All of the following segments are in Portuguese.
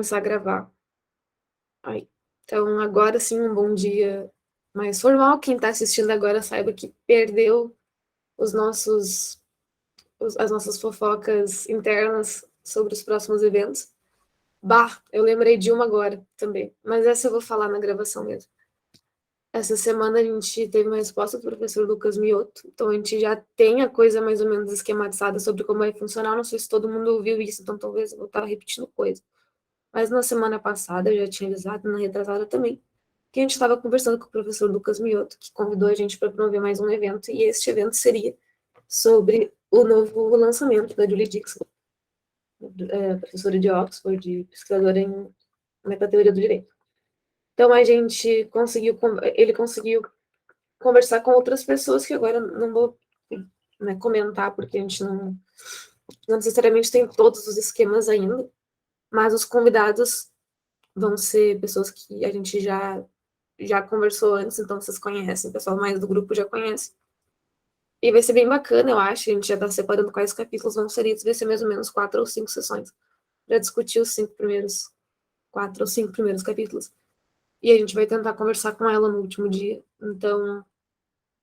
começar a gravar. Ai. Então, agora sim, um bom dia mais formal. Quem está assistindo agora saiba que perdeu os nossos, as nossas fofocas internas sobre os próximos eventos. Bah, eu lembrei de uma agora também, mas essa eu vou falar na gravação mesmo. Essa semana a gente teve uma resposta do professor Lucas Mioto, então a gente já tem a coisa mais ou menos esquematizada sobre como vai funcionar. Não sei se todo mundo ouviu isso, então talvez eu vou estar repetindo coisa. Mas na semana passada, eu já tinha avisado, na retrasada também, que a gente estava conversando com o professor Lucas Mioto, que convidou a gente para promover mais um evento, e este evento seria sobre o novo lançamento da Julie Dixon, professora de Oxford, pesquisadora em metateoria do direito. Então a gente conseguiu, ele conseguiu conversar com outras pessoas que agora não vou, né, comentar, porque a gente não necessariamente tem todos os esquemas ainda, mas os convidados vão ser pessoas que a gente já conversou antes, então vocês conhecem, o pessoal mais do grupo já conhece. E vai ser bem bacana, eu acho. A gente já está separando quais capítulos vão ser isso. Vai ser mais ou menos 4 ou 5 sessões para discutir os 4 ou 5 primeiros capítulos. E a gente vai tentar conversar com ela no último dia. Então,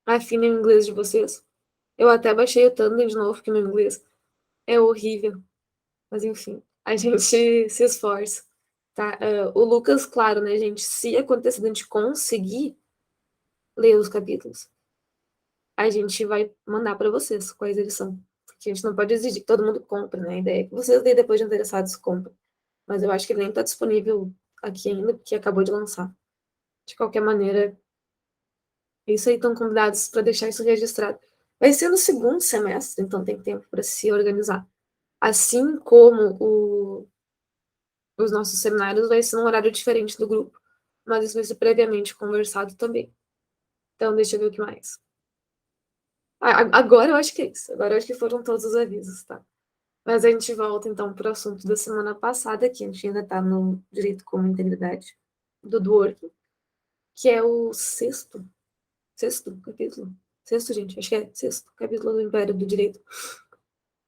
afinem o inglês de vocês. Eu até baixei o Tandem de novo, porque meu inglês é horrível. Mas enfim, a gente se esforça. Tá? O Lucas, claro, né, gente? Se acontecer de a gente conseguir ler os capítulos, a gente vai mandar para vocês quais eles são. Porque a gente não pode exigir que todo mundo compre, né? A ideia é que vocês, depois de interessados, comprem. Mas eu acho que ele nem está disponível aqui ainda, porque acabou de lançar. De qualquer maneira, é isso aí, estão convidados para deixar isso registrado. Vai ser no segundo semestre, então tem tempo para se organizar. Assim como os nossos seminários, vai ser num horário diferente do grupo. Mas isso vai ser previamente conversado também. Então, deixa eu ver o que mais. Agora eu acho que é isso. Agora eu acho que foram todos os avisos, tá? Mas a gente volta então para o assunto da semana passada, que a gente ainda está no direito como integridade do Dworkin, que é o sexto capítulo. Sexto, gente, acho que é sexto capítulo do Império do Direito.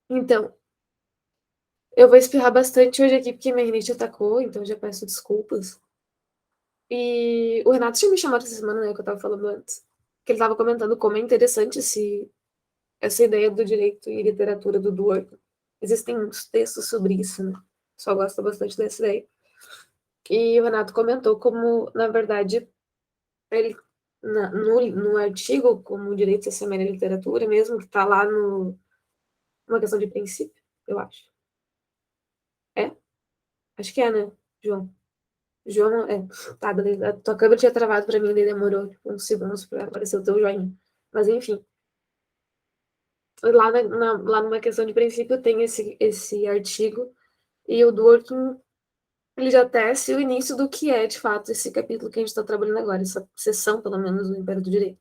Então, eu vou espirrar bastante hoje aqui porque minha rinite atacou, então já peço desculpas. E o Renato tinha me chamado essa semana, né, que eu estava falando antes, que ele estava comentando como é interessante essa ideia do direito e literatura do Dworkin. Existem muitos textos sobre isso, né? Só gosto bastante dessa ideia. E o Renato comentou como, na verdade, ele, no artigo, como o direito se assemelha à literatura, mesmo que está lá numa questão de princípio, eu acho. É? Acho que é, né, João? João, é. Tá, beleza. A tua câmera tinha travado para mim, daí demorou tipo, uns segundos para aparecer o teu joinha. Mas, enfim. Lá numa questão de princípio tem esse artigo, e o Dworkin ele já tece o início do que é, de fato, esse capítulo que a gente está trabalhando agora, essa sessão, pelo menos, do Império do Direito.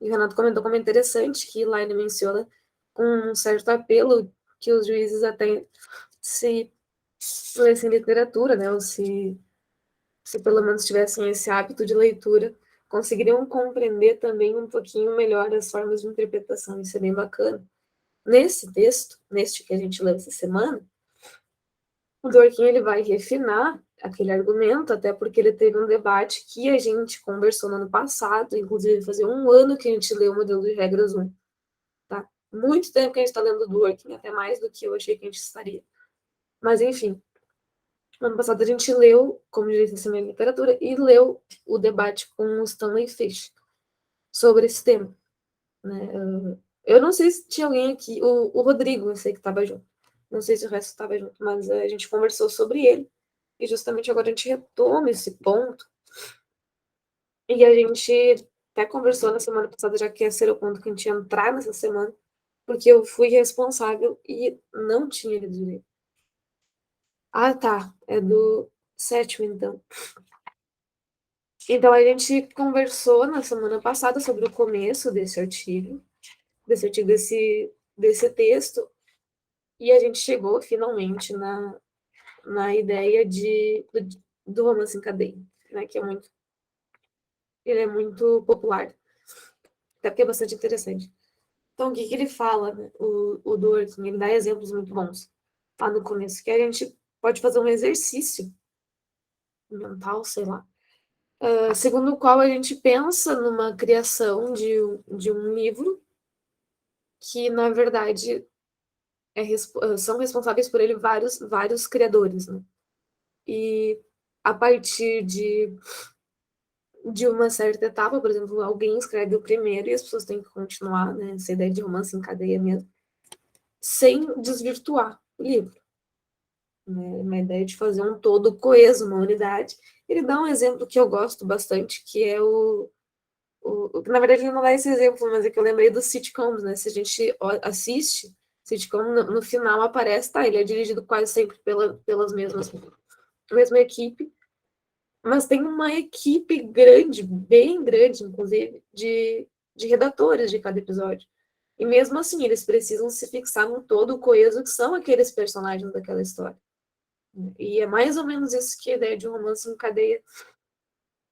E o Renato comentou como é interessante que lá ele menciona com um certo apelo que os juízes até se lessem literatura, né, ou se pelo menos tivessem esse hábito de leitura, conseguiriam compreender também um pouquinho melhor as formas de interpretação. Isso é bem bacana. Nesse texto, neste que a gente leu essa semana, o Dworkin ele vai refinar aquele argumento, até porque ele teve um debate que a gente conversou no ano passado, inclusive fazia um ano que a gente leu o modelo de regras 1. Tá? Muito tempo que a gente está lendo o Dworkin, até mais do que eu achei que a gente estaria. Mas, enfim, no ano passado a gente leu como direito de literatura e leu o debate com o Stanley Fish sobre esse tema. Né? Eu não sei se tinha alguém aqui, o Rodrigo, eu sei que estava junto. Não sei se o resto estava junto, mas a gente conversou sobre ele. E justamente agora a gente retoma esse ponto. E a gente até conversou na semana passada, já que esse era o ponto que a gente ia entrar nessa semana, porque eu fui responsável e não tinha lido direito. Ah, tá. É do sétimo, então. Então a gente conversou na semana passada sobre o começo desse texto, e a gente chegou finalmente na ideia do romance em cadeia, né, que ele é muito popular, até porque é bastante interessante. Então, o que ele fala, né? O Dworkin, ele dá exemplos muito bons lá no começo, que a gente pode fazer um exercício mental, sei lá, segundo o qual a gente pensa numa criação de um livro que, na verdade, são responsáveis por ele vários criadores, né? E a partir de uma certa etapa, por exemplo, alguém escreve o primeiro e as pessoas têm que continuar, né? Essa ideia de romance em cadeia mesmo, sem desvirtuar o livro. Né? Uma ideia de fazer um todo coeso, uma unidade. Ele dá um exemplo que eu gosto bastante, que é na verdade, ele não dá esse exemplo, mas é que eu lembrei dos sitcoms, né? Se a gente assiste sitcom, no final aparece, tá? Ele é dirigido quase sempre pelas mesma equipe, mas tem uma equipe grande, bem grande, inclusive, de redatores de cada episódio. E mesmo assim, eles precisam se fixar no todo coeso que são aqueles personagens daquela história. E é mais ou menos isso que a ideia de um romance em cadeia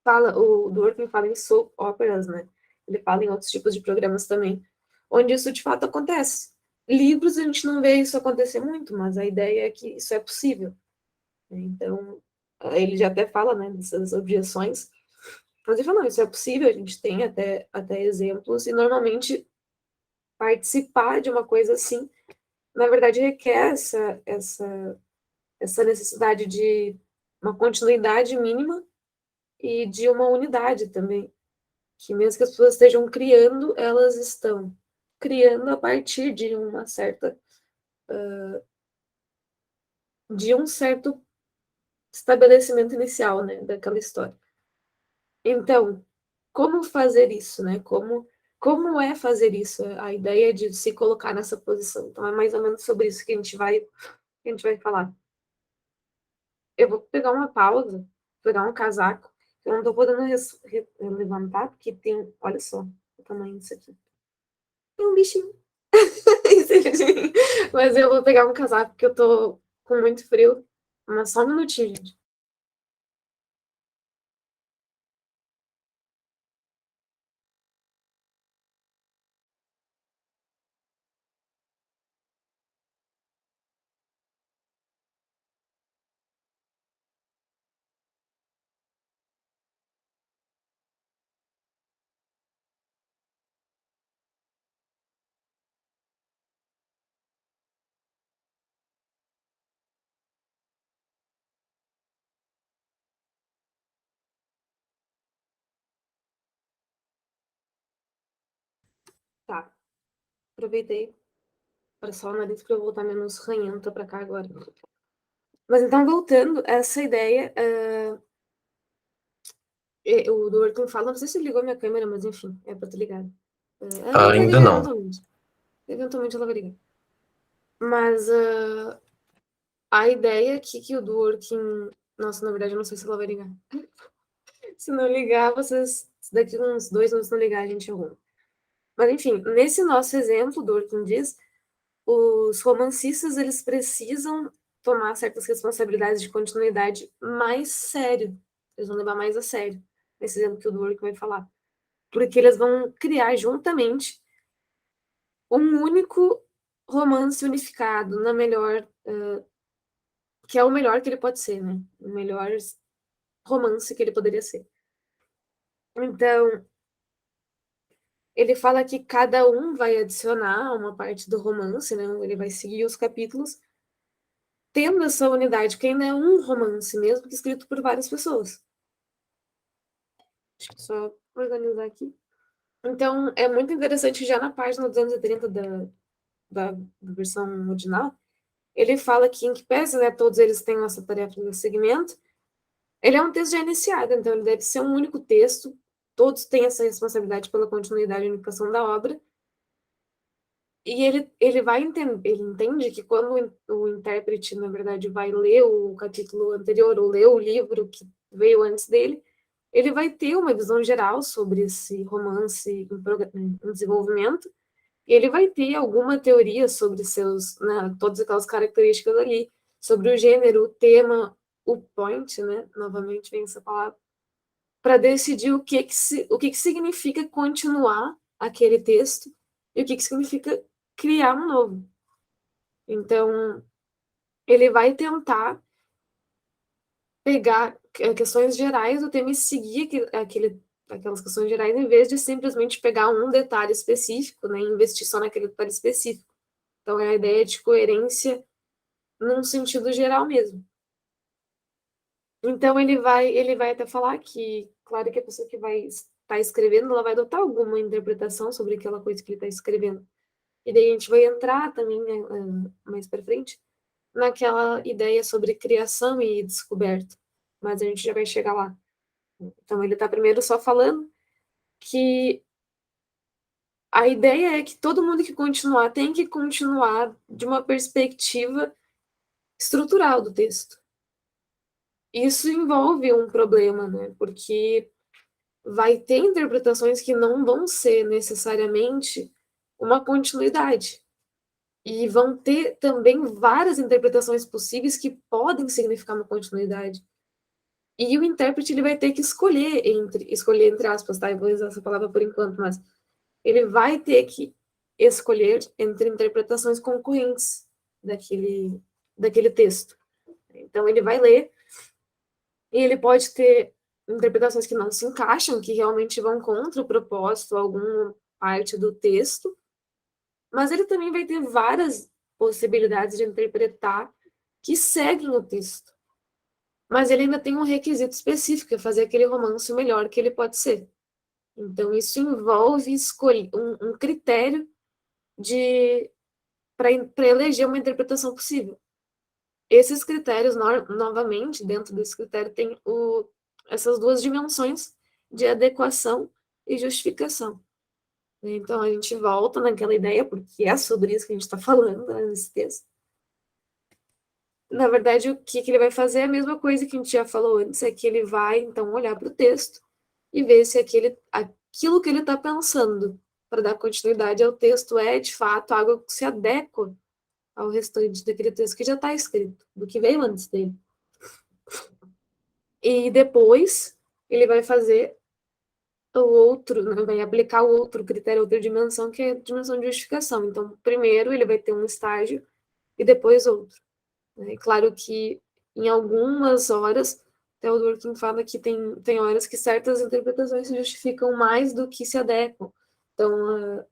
fala. O Dworkin fala em soap operas, né? Ele fala em outros tipos de programas também, onde isso de fato acontece. Livros a gente não vê isso acontecer muito, mas a ideia é que isso é possível. Então, ele já até fala, né, dessas objeções, mas ele fala, não, isso é possível, a gente tem até exemplos, e normalmente participar de uma coisa assim, na verdade, requer essa necessidade de uma continuidade mínima e de uma unidade também, que mesmo que as pessoas estejam criando, elas estão criando a partir de um certo estabelecimento inicial, né, daquela história. Então, como fazer isso, né? Como é fazer isso? A ideia de se colocar nessa posição. Então, é mais ou menos sobre isso que a gente vai falar. Eu vou pegar uma pausa, pegar um casaco. Eu não tô podendo levantar, porque tem. Olha só o tamanho disso aqui. Tem um bichinho. Mas eu vou pegar um casaco, porque eu tô com muito frio. Mas só um minutinho, gente. Tá. Aproveitei para só o nariz para eu voltar menos ranhenta para cá agora. Mas então, voltando, essa ideia, o do Orton fala, não sei se ligou minha câmera, mas enfim, é para ter ligado. Ela vai Ainda ligar não. eventualmente. Eventualmente ela vai ligar. Mas a ideia aqui que o Dworkin. Nossa, na verdade, eu não sei se ela vai ligar. Se não ligar, vocês. Daqui uns 2 minutos não ligar, a gente arruma. Mas enfim, nesse nosso exemplo, o Dworkin diz, os romancistas eles precisam tomar certas responsabilidades de continuidade mais sério. Eles vão levar mais a sério. Nesse exemplo que o Dworkin vai falar. Porque eles vão criar juntamente um único romance unificado, na melhor, que é o melhor que ele pode ser, né? O melhor romance que ele poderia ser. Então, ele fala que cada um vai adicionar uma parte do romance, né? Ele vai seguir os capítulos, tendo essa unidade, que ainda é um romance, mesmo que escrito por várias pessoas. Deixa eu só organizar aqui. Então, é muito interessante, já na página 230 da versão original, ele fala que, em que pese, né, todos eles têm essa tarefa de segmento, ele é um texto já iniciado, então ele deve ser um único texto, todos têm essa responsabilidade pela continuidade e unificação da obra, e ele vai entender, ele entende que quando o intérprete, na verdade, vai ler o capítulo anterior ou ler o livro que veio antes dele, ele vai ter uma visão geral sobre esse romance em desenvolvimento, e ele vai ter alguma teoria sobre né, todas aquelas características ali, sobre o gênero, o tema, o point, né? Novamente vem essa palavra, para decidir o que significa continuar aquele texto e o que significa criar um novo. Então, ele vai tentar pegar questões gerais do tema e seguir aquelas questões gerais, em vez de simplesmente pegar um detalhe específico, né, e investir só naquele detalhe específico. Então, é a ideia de coerência num sentido geral mesmo. Então, ele vai até falar que, claro que a pessoa que vai estar escrevendo, ela vai adotar alguma interpretação sobre aquela coisa que ele está escrevendo. E daí a gente vai entrar também, né, mais para frente, naquela ideia sobre criação e descoberta. Mas a gente já vai chegar lá. Então, ele está primeiro só falando que a ideia é que todo mundo que continuar tem que continuar de uma perspectiva estrutural do texto. Isso envolve um problema, né? Porque vai ter interpretações que não vão ser necessariamente uma continuidade. E vão ter também várias interpretações possíveis que podem significar uma continuidade. E o intérprete ele vai ter que escolher entre aspas, tá? Eu vou usar essa palavra por enquanto, mas ele vai ter que escolher entre interpretações concorrentes daquele texto. Então ele vai ler e ele pode ter interpretações que não se encaixam, que realmente vão contra o propósito, alguma parte do texto, mas ele também vai ter várias possibilidades de interpretar que seguem o texto. Mas ele ainda tem um requisito específico, é fazer aquele romance o melhor que ele pode ser. Então, isso envolve escolher um critério para eleger uma interpretação possível. Esses critérios, novamente, dentro desse critério, tem essas duas dimensões de adequação e justificação. Então, a gente volta naquela ideia, porque é sobre isso que a gente está falando, né, nesse texto. Na verdade, o que ele vai fazer é a mesma coisa que a gente já falou antes, é que ele vai, então, olhar para o texto e ver se aquilo que ele está pensando para dar continuidade ao texto é, de fato, algo que se adequa ao restante daquele texto que já está escrito, do que veio antes dele. E depois ele vai fazer o outro, né, vai aplicar o outro critério, outra dimensão, que é a dimensão de justificação. Então, primeiro ele vai ter um estágio e depois outro. Né? E claro que em algumas horas, Theodor King fala que tem horas que certas interpretações se justificam mais do que se adequam. Então,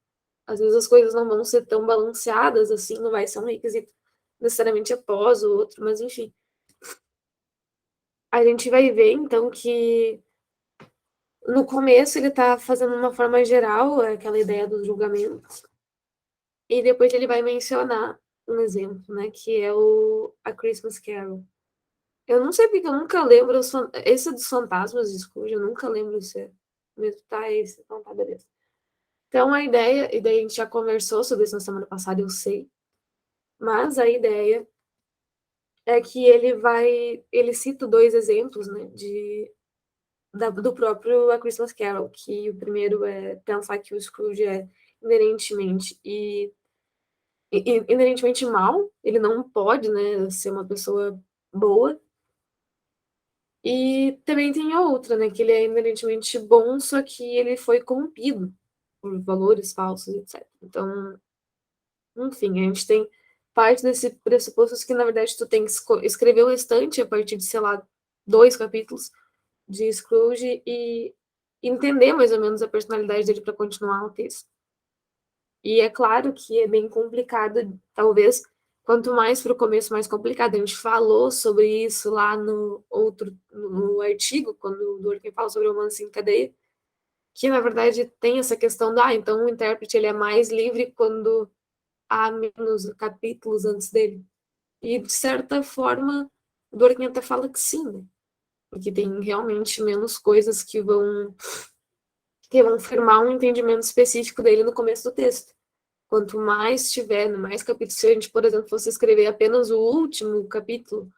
às vezes as coisas não vão ser tão balanceadas assim, não vai ser um requisito necessariamente após o outro, mas enfim. A gente vai ver, então, que no começo ele está fazendo uma forma geral, aquela ideia dos julgamentos, e depois ele vai mencionar um exemplo, né, que é A Christmas Carol. Eu não sei porque eu nunca lembro, esse dos fantasmas de Scrooge, eu nunca lembro se é mesmo, tá, esse, então tá, beleza. Então a ideia, e daí a gente já conversou sobre isso na semana passada, eu sei, mas a ideia é que ele cita dois exemplos, né, do próprio A Christmas Carol, que o primeiro é pensar que o Scrooge é inerentemente inerentemente mal, ele não pode, né, ser uma pessoa boa. E também tem a outra, né, que ele é inerentemente bom, só que ele foi corrompido por valores falsos, etc. Então, enfim, a gente tem parte desse pressuposto que, na verdade, tu tem que escrever o restante a partir de, sei lá, 2 capítulos de Scrooge e entender mais ou menos a personalidade dele para continuar o texto. E é claro que é bem complicado, talvez, quanto mais para o começo, mais complicado. A gente falou sobre isso lá no artigo, quando o Dworkin fala sobre o romance em cadeia, que na verdade tem essa questão então o intérprete ele é mais livre quando há menos capítulos antes dele. E de certa forma, o Dworkin até fala que sim, né? Porque tem realmente menos coisas que vão firmar um entendimento específico dele no começo do texto. Quanto mais tiver, mais capítulos, se a gente, por exemplo, fosse escrever apenas o último capítulo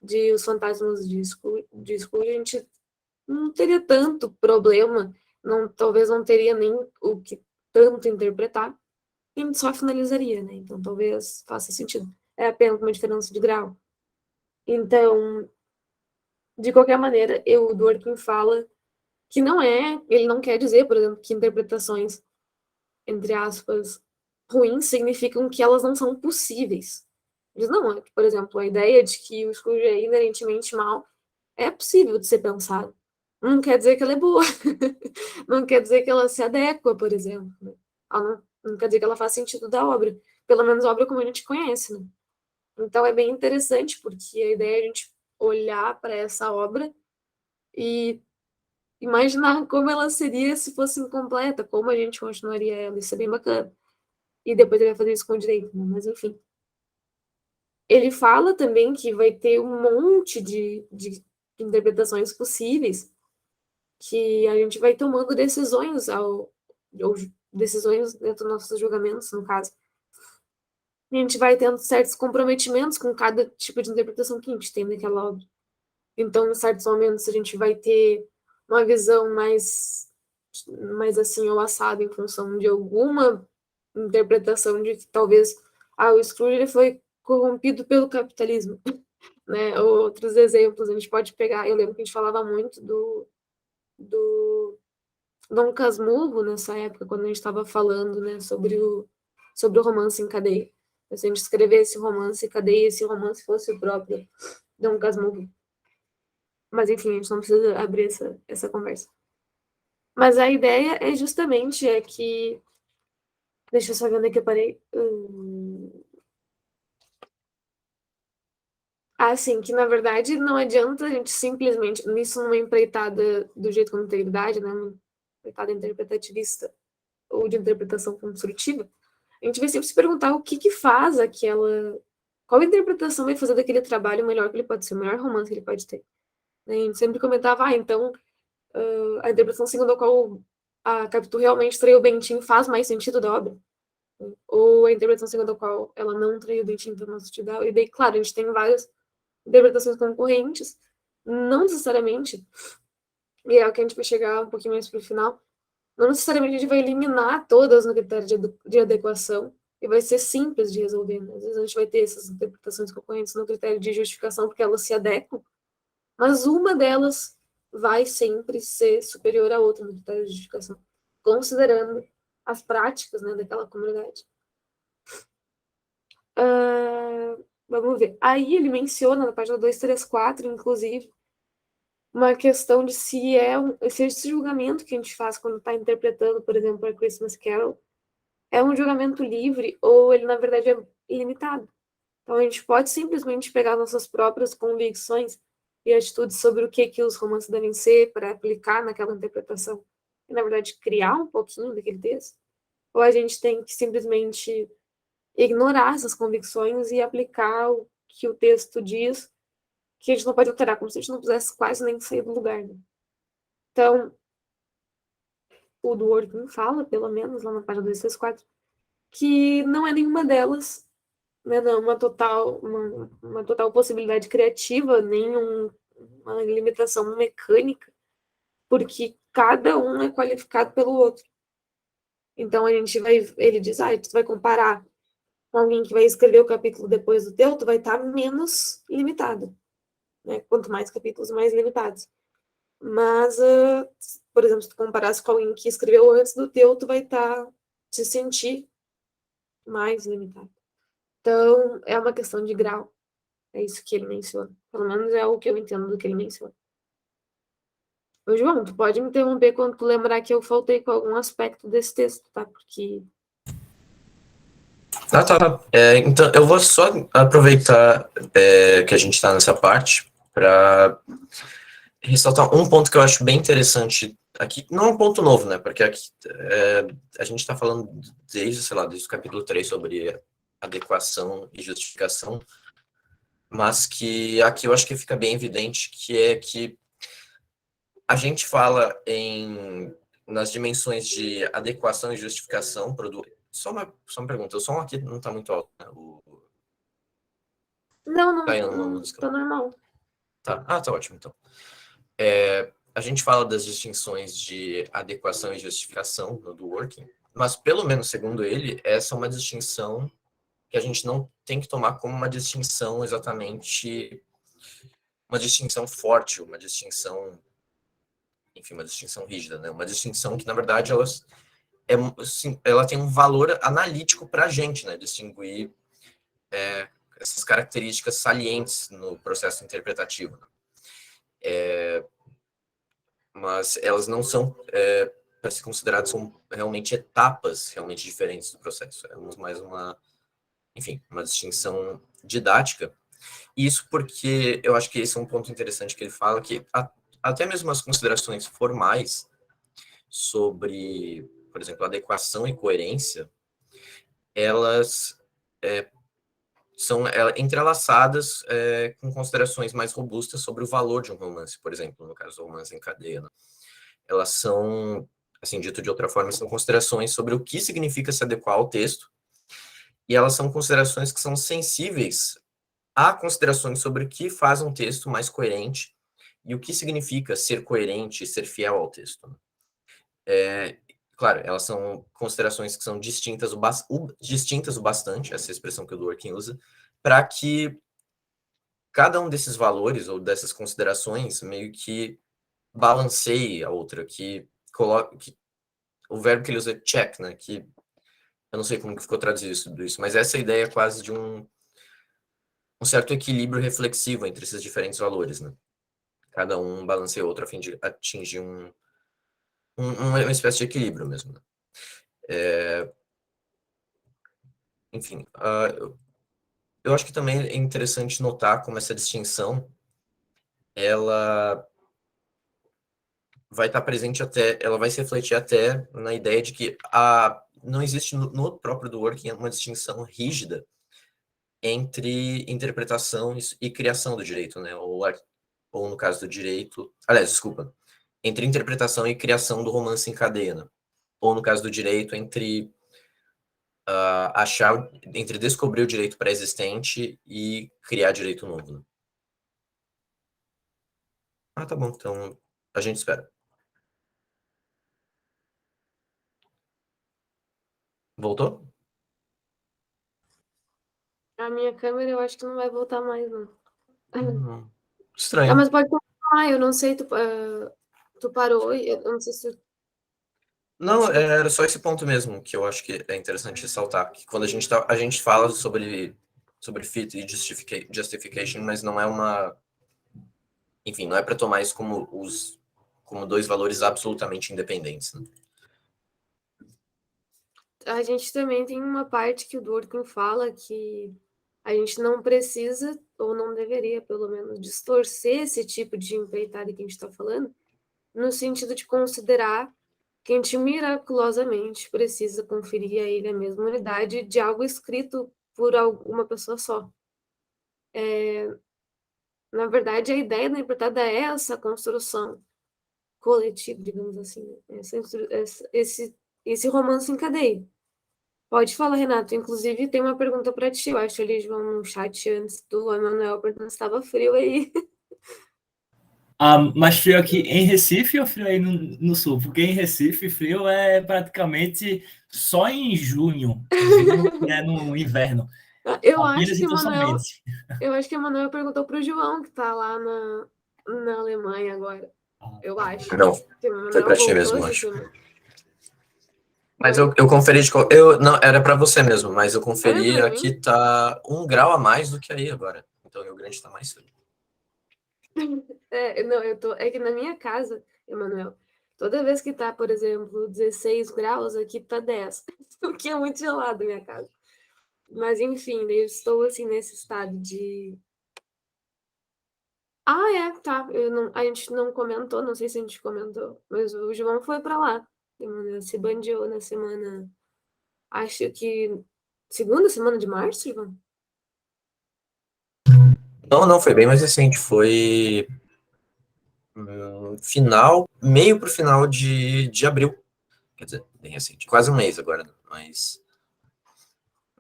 de Os Fantasmas de Scrooge, a gente não teria tanto problema, talvez não teria nem o que tanto interpretar, e a gente só finalizaria, né? Então talvez faça sentido. É apenas uma diferença de grau. Então, de qualquer maneira, o Dworkin fala que ele não quer dizer, por exemplo, que interpretações, entre aspas, ruins significam que elas não são possíveis. Eles não, por exemplo, a ideia de que o Scrooge é inerentemente mal é possível de ser pensado. Não quer dizer que ela é boa. Não quer dizer que ela se adequa, por exemplo. Né? Não quer dizer que ela faz sentido da obra. Pelo menos a obra como a gente conhece, né? Então é bem interessante, porque a ideia é a gente olhar para essa obra e imaginar como ela seria se fosse incompleta, como a gente continuaria ela. Isso é bem bacana. E depois ele vai fazer isso com direito, né? Mas enfim. Ele fala também que vai ter um monte de interpretações possíveis, que a gente vai tomando decisões ou decisões dentro dos nossos julgamentos, no caso. E a gente vai tendo certos comprometimentos com cada tipo de interpretação que a gente tem naquela obra. Então, em certos momentos, a gente vai ter uma visão mais assim, ou assado, em função de alguma interpretação de que talvez o Scrooge ele foi corrompido pelo capitalismo, né? Outros exemplos, a gente pode pegar, eu lembro que a gente falava muito do Dom Casmurro nessa época, quando a gente estava falando, né, sobre o romance em cadeia. Se a gente escrevesse romance em cadeia, esse romance fosse o próprio Dom Casmurro. Mas, enfim, a gente não precisa abrir essa conversa. Mas a ideia é justamente que... Deixa eu só ver onde é que eu parei. Sim, que na verdade não adianta a gente simplesmente, nisso numa empreitada do jeito como tem idade, né, uma empreitada interpretativista ou de interpretação construtiva, a gente vai sempre se perguntar o que faz aquela... Qual interpretação vai fazer daquele trabalho melhor que ele pode ser, o melhor romance que ele pode ter. A gente sempre comentava, então, a interpretação segundo a qual a Capitu realmente traiu o Bentinho faz mais sentido da obra. Ou a interpretação segundo a qual ela não traiu o Bentinho faz mais sentido da obra. E daí, claro, a gente tem várias interpretações concorrentes, não necessariamente, e é o que a gente vai chegar um pouquinho mais pro final, não necessariamente a gente vai eliminar todas no critério de adequação, e vai ser simples de resolver. Né? Às vezes a gente vai ter essas interpretações concorrentes no critério de justificação porque elas se adequam, mas uma delas vai sempre ser superior à outra no critério de justificação, considerando as práticas, né, daquela comunidade. Vamos ver. Aí ele menciona na página 234, inclusive, uma questão de se esse julgamento que a gente faz quando está interpretando, por exemplo, a Christmas Carol, é um julgamento livre ou ele, na verdade, é ilimitado. Então, a gente pode simplesmente pegar nossas próprias convicções e atitudes sobre o que os romances devem ser para aplicar naquela interpretação e, na verdade, criar um pouquinho daquele texto. Ou a gente tem que simplesmente ignorar essas convicções e aplicar o que o texto diz, que a gente não pode alterar, como se a gente não pudesse quase nem sair do lugar. Né? Então, o do Working fala, pelo menos, lá na página 264, que não é nenhuma delas, né, não, uma total possibilidade criativa, nem uma limitação mecânica, porque cada um é qualificado pelo outro. Então, ele diz, tu vai comparar com alguém que vai escrever o capítulo depois do teu, tu vai estar menos limitado, né? Quanto mais capítulos, mais limitados. Mas, por exemplo, se tu comparasse com alguém que escreveu antes do teu, tu vai te sentir mais limitado. Então, é uma questão de grau. É isso que ele menciona. Pelo menos é o que eu entendo do que ele menciona. Ô, João, tu pode me interromper quando tu lembrar que eu faltei com algum aspecto desse texto, tá? Porque... Tá. Então, eu vou só aproveitar que a gente está nessa parte para ressaltar um ponto que eu acho bem interessante aqui. Não é um ponto novo, né? Porque aqui a gente está falando desde o capítulo 3 sobre adequação e justificação, mas que aqui eu acho que fica bem evidente que a gente fala nas dimensões de adequação e justificação. Só uma pergunta, o som aqui não está muito alto, né? Não, tá normal. Tá. Tá ótimo, então. A gente fala das distinções de adequação e justificação no do Working, mas pelo menos segundo ele, essa é uma distinção que a gente não tem que tomar como uma distinção exatamente, uma distinção forte, uma distinção, enfim, uma distinção rígida, né? Uma distinção que, na verdade, ela tem um valor analítico para a gente, né? Distinguir essas características salientes no processo interpretativo. mas elas não são para ser consideradas, são realmente etapas realmente diferentes do processo. É mais uma distinção didática. Isso porque eu acho que esse é um ponto interessante que ele fala, que até mesmo as considerações formais sobre, por exemplo, adequação e coerência, elas são entrelaçadas com considerações mais robustas sobre o valor de um romance, por exemplo, no caso do romance em cadeia. Né? Elas são, assim, dito de outra forma, são considerações sobre o que significa se adequar ao texto, e elas são considerações que são sensíveis a considerações sobre o que faz um texto mais coerente e o que significa ser coerente e ser fiel ao texto. Claro, elas são considerações que são distintas o bastante, essa expressão que o Dworkin usa, para que cada um desses valores ou dessas considerações meio que balanceie a outra, que coloque o verbo que ele usa é check, né? Que eu não sei como que ficou traduzido tudo isso, mas essa ideia é quase de um certo equilíbrio reflexivo entre esses diferentes valores, né? Cada um balanceia o outro a fim de atingir uma espécie de equilíbrio mesmo. Né? Enfim, eu acho que também é interessante notar como essa distinção ela vai estar presente ela vai se refletir até na ideia de que não existe no próprio do working uma distinção rígida entre interpretação e criação do direito, né? Ou no caso do direito, aliás, desculpa, entre interpretação e criação do romance em cadeia, né? Ou no caso do direito, entre entre descobrir o direito pré-existente e criar direito novo. Né? Tá bom, então a gente espera. Voltou? A minha câmera eu acho que não vai voltar mais, não. Estranho. Ah, mas pode continuar, eu não sei, tu parou, eu não sei se... Não, era só esse ponto mesmo que eu acho que é interessante ressaltar, que quando a gente fala sobre fit e justification, mas não é enfim, não é para tomar isso como dois valores absolutamente independentes. Né? A gente também tem uma parte que o Dworkin fala que a gente não precisa, ou não deveria, pelo menos, distorcer esse tipo de empreitada que a gente está falando, no sentido de considerar que a gente miraculosamente precisa conferir a ele a mesma unidade de algo escrito por uma pessoa só. Na verdade, a ideia da empreitada é essa construção coletiva, digamos assim, né? Esse romance em cadeia. Pode falar, Renato. Inclusive, tem uma pergunta para ti. Eu acho ali, João, no chat antes do Emanuel perguntando se estava frio aí. Mais frio aqui em Recife ou frio aí no sul? Porque em Recife, frio é praticamente só em junho, que é no inverno. Eu Apenas acho que então Emanuel, somente. eu acho que Emanuel perguntou para o João, que está lá na Alemanha agora. Eu acho. Não, Que o foi para Emanuel ti voltou mesmo, essa acho. semana. Mas Oi? eu conferi não, era para você mesmo, mas eu Era conferi para aqui mim? tá 1 grau a mais do que aí agora. Então o Rio Grande tá mais frio. Não, é que na minha casa, Emanuel, toda vez que tá, por exemplo, 16 graus, aqui tá 10, o que é muito gelado na minha casa. Mas enfim, eu estou assim nesse estado de... Tá. A gente não comentou, não sei se a gente comentou, mas o João foi para lá. Se bandeou na semana, acho que segunda semana de março, João? Não, foi bem mais recente. Foi meio pro final de abril. Quer dizer, bem recente. Quase um mês agora, mas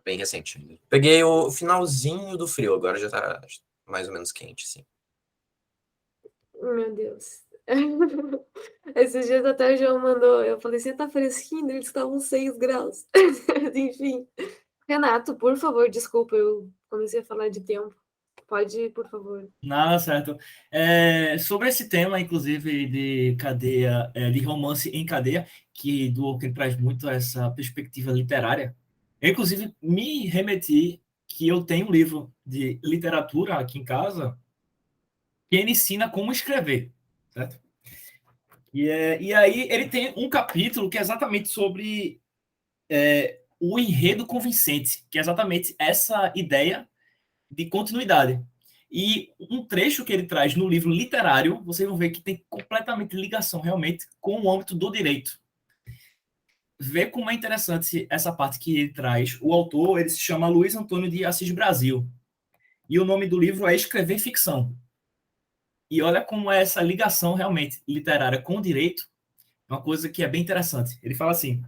bem recente. Peguei o finalzinho do frio, agora já tá mais ou menos quente, sim. Meu Deus. Esses dias até o João mandou, eu falei, você tá fresquinho? Eles estavam 6 graus. Enfim. Renato, por favor, desculpa, eu comecei a falar de tempo. Pode, por favor. Nada, certo. Sobre esse tema, inclusive, de cadeia, de romance em cadeia, que Dworkin traz muito essa perspectiva literária, eu, inclusive, me remeti que eu tenho um livro de literatura aqui em casa, que ele ensina como escrever, certo? E aí ele tem um capítulo que é exatamente sobre o enredo convincente, que é exatamente essa ideia de continuidade. E um trecho que ele traz no livro literário, vocês vão ver que tem completamente ligação realmente com o âmbito do direito. Vê como é interessante essa parte que ele traz. O autor, ele se chama Luiz Antônio de Assis Brasil. E o nome do livro é Escrever Ficção. E olha como é essa ligação realmente literária com o direito, uma coisa que é bem interessante. Ele fala assim: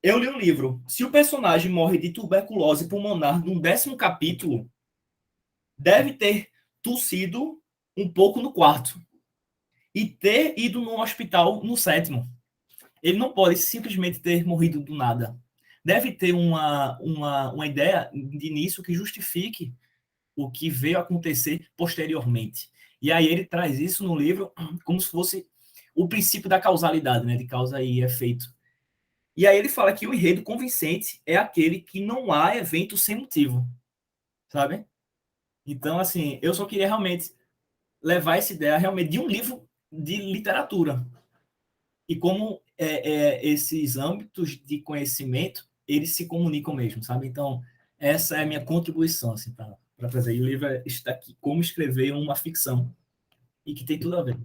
eu li um livro. Se o personagem morre de tuberculose pulmonar no 10º capítulo, deve ter tossido um pouco no quarto e ter ido no hospital no 7º. Ele não pode simplesmente ter morrido do nada. Deve ter uma ideia de início que justifique o que veio acontecer posteriormente. E aí ele traz isso no livro como se fosse o princípio da causalidade, né, de causa e efeito. E aí ele fala que o enredo convincente é aquele que não há evento sem motivo, sabe? Então, assim, eu só queria realmente levar essa ideia realmente de um livro de literatura e como esses âmbitos de conhecimento eles se comunicam mesmo, sabe? Então, essa é a minha contribuição assim, para trazer. E o livro está aqui, Como Escrever uma Ficção, e que tem tudo a ver.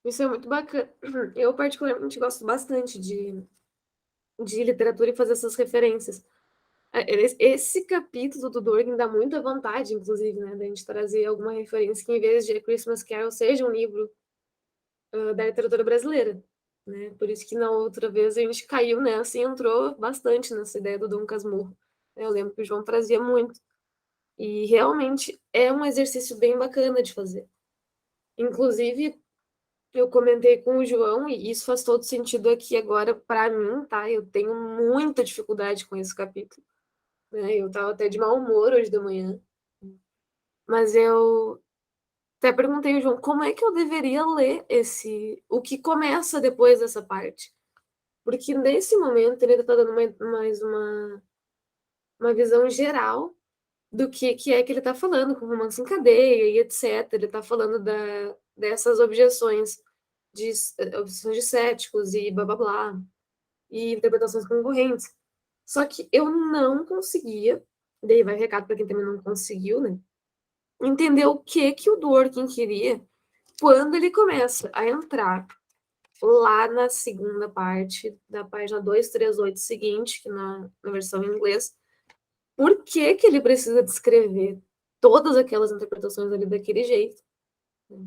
Isso é muito bacana. Eu, particularmente, gosto bastante de literatura e fazer essas referências. Esse capítulo do Dworkin dá muita vontade, inclusive, né, da gente trazer alguma referência que, em vez de A Christmas Carol, seja um livro da literatura brasileira, né? Por isso que na outra vez a gente caiu nessa e entrou bastante nessa ideia do Dom Casmurro. Eu lembro que o João trazia muito. E realmente é um exercício bem bacana de fazer. Inclusive, eu comentei com o João, e isso faz todo sentido aqui agora para mim, tá? Eu tenho muita dificuldade com esse capítulo, né? Eu tava até de mau humor hoje de manhã, mas eu até perguntei ao João como é que eu deveria ler o que começa depois dessa parte. Porque nesse momento ele está dando mais uma visão geral do que é que ele está falando, com romance em cadeia e etc. Ele está falando dessas objeções de céticos e blá blá blá, e interpretações concorrentes. Só que eu não conseguia, daí vai recado para quem também não conseguiu, né? Entender o que o Dworkin queria quando ele começa a entrar lá na segunda parte da página 238 seguinte, que na versão em inglês, por que ele precisa descrever todas aquelas interpretações ali daquele jeito?